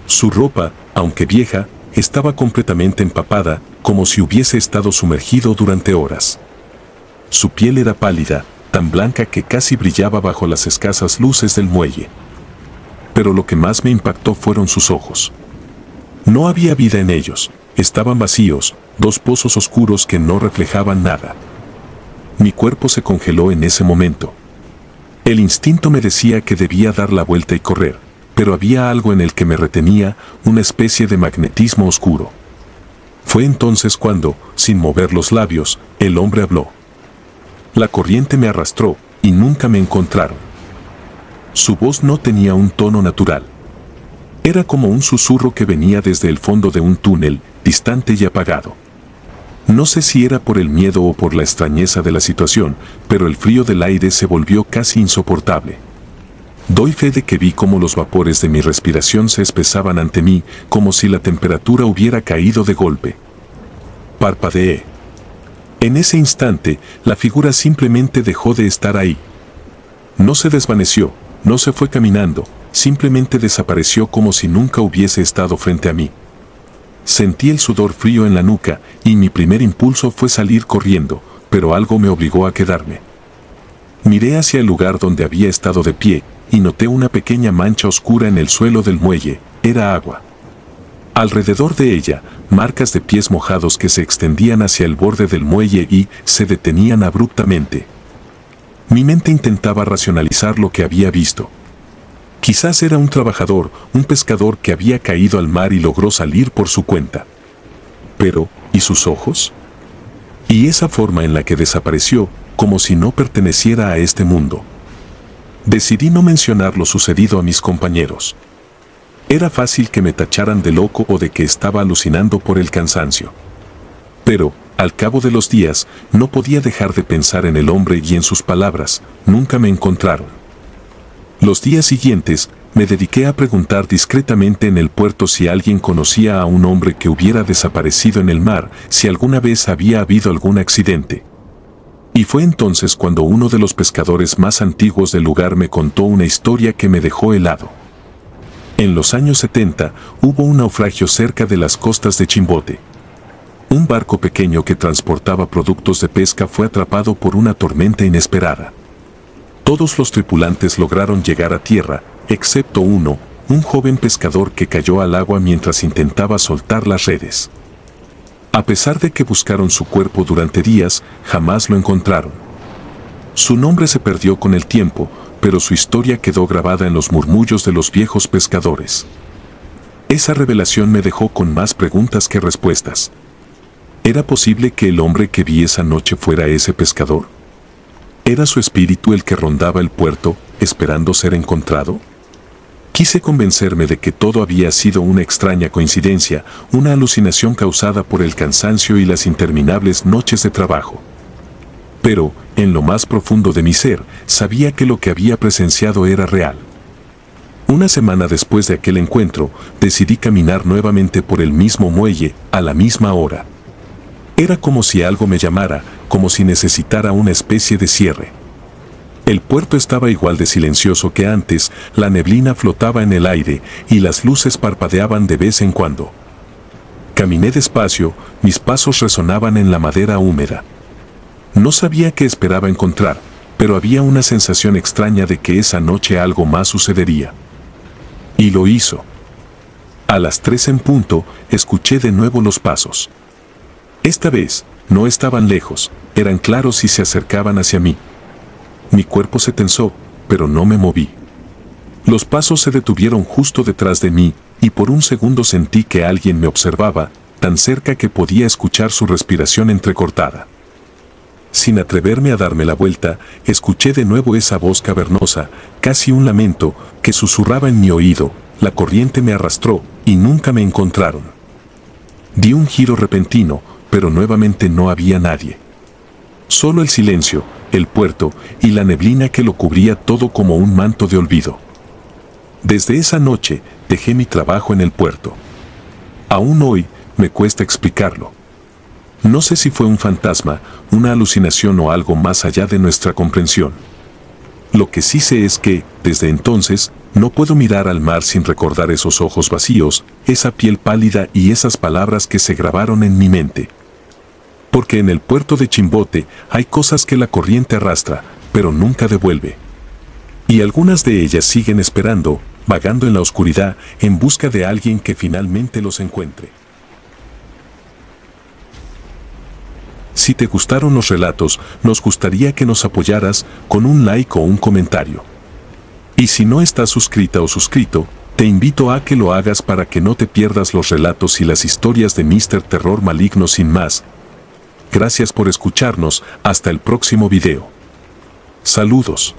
Su ropa, aunque vieja, estaba completamente empapada, como si hubiese estado sumergido durante horas. Su piel era pálida, tan blanca que casi brillaba bajo las escasas luces del muelle. Pero lo que más me impactó fueron sus ojos. No había vida en ellos, estaban vacíos, dos pozos oscuros que no reflejaban nada. Mi cuerpo se congeló en ese momento. El instinto me decía que debía dar la vuelta y correr, pero había algo en el que me retenía, una especie de magnetismo oscuro. Fue entonces cuando, sin mover los labios, el hombre habló. La corriente me arrastró, y nunca me encontraron. Su voz no tenía un tono natural. Era como un susurro que venía desde el fondo de un túnel, distante y apagado. No sé si era por el miedo o por la extrañeza de la situación, pero el frío del aire se volvió casi insoportable. Doy fe de que vi cómo los vapores de mi respiración se espesaban ante mí, como si la temperatura hubiera caído de golpe. Parpadeé. En ese instante, la figura simplemente dejó de estar ahí. No se desvaneció, no se fue caminando, simplemente desapareció como si nunca hubiese estado frente a mí. Sentí el sudor frío en la nuca y mi primer impulso fue salir corriendo, pero algo me obligó a quedarme. Miré hacia el lugar donde había estado de pie y noté una pequeña mancha oscura en el suelo del muelle, era agua. Alrededor de ella, marcas de pies mojados que se extendían hacia el borde del muelle y se detenían abruptamente. Mi mente intentaba racionalizar lo que había visto. Quizás era un trabajador, un pescador que había caído al mar y logró salir por su cuenta. Pero, ¿y sus ojos? Y esa forma en la que desapareció, como si no perteneciera a este mundo. Decidí no mencionar lo sucedido a mis compañeros. Era fácil que me tacharan de loco o de que estaba alucinando por el cansancio. Pero, al cabo de los días, no podía dejar de pensar en el hombre y en sus palabras, nunca me encontraron. Los días siguientes, me dediqué a preguntar discretamente en el puerto si alguien conocía a un hombre que hubiera desaparecido en el mar, si alguna vez había habido algún accidente. Y fue entonces cuando uno de los pescadores más antiguos del lugar me contó una historia que me dejó helado. En los años 70, hubo un naufragio cerca de las costas de Chimbote. Un barco pequeño que transportaba productos de pesca fue atrapado por una tormenta inesperada. Todos los tripulantes lograron llegar a tierra, excepto uno, un joven pescador que cayó al agua mientras intentaba soltar las redes. A pesar de que buscaron su cuerpo durante días, jamás lo encontraron. Su nombre se perdió con el tiempo, pero su historia quedó grabada en los murmullos de los viejos pescadores. Esa revelación me dejó con más preguntas que respuestas. ¿Era posible que el hombre que vi esa noche fuera ese pescador? ¿Era su espíritu el que rondaba el puerto, esperando ser encontrado? Quise convencerme de que todo había sido una extraña coincidencia, una alucinación causada por el cansancio y las interminables noches de trabajo. Pero, en lo más profundo de mi ser, sabía que lo que había presenciado era real. Una semana después de aquel encuentro, decidí caminar nuevamente por el mismo muelle, a la misma hora. Era como si algo me llamara, como si necesitara una especie de cierre. El puerto estaba igual de silencioso que antes, la neblina flotaba en el aire y las luces parpadeaban de vez en cuando. Caminé despacio, mis pasos resonaban en la madera húmeda. No sabía qué esperaba encontrar, pero había una sensación extraña de que esa noche algo más sucedería. Y lo hizo. A las 3 en punto, escuché de nuevo los pasos. Esta vez, no estaban lejos, eran claros y se acercaban hacia mí. Mi cuerpo se tensó, pero no me moví. Los pasos se detuvieron justo detrás de mí, y por un segundo sentí que alguien me observaba, tan cerca que podía escuchar su respiración entrecortada. Sin atreverme a darme la vuelta, escuché de nuevo esa voz cavernosa, casi un lamento, que susurraba en mi oído: la corriente me arrastró, y nunca me encontraron. Di un giro repentino, pero nuevamente no había nadie. Solo el silencio, el puerto, y la neblina que lo cubría todo como un manto de olvido. Desde esa noche, dejé mi trabajo en el puerto. Aún hoy, me cuesta explicarlo. No sé si fue un fantasma, una alucinación o algo más allá de nuestra comprensión. Lo que sí sé es que, desde entonces, no puedo mirar al mar sin recordar esos ojos vacíos, esa piel pálida y esas palabras que se grabaron en mi mente. Porque en el puerto de Chimbote hay cosas que la corriente arrastra, pero nunca devuelve. Y algunas de ellas siguen esperando, vagando en la oscuridad, en busca de alguien que finalmente los encuentre. Si te gustaron los relatos, nos gustaría que nos apoyaras con un like o un comentario. Y si no estás suscrita o suscrito, te invito a que lo hagas para que no te pierdas los relatos y las historias de Mr. Terror Maligno sin más. Gracias por escucharnos, hasta el próximo video. Saludos.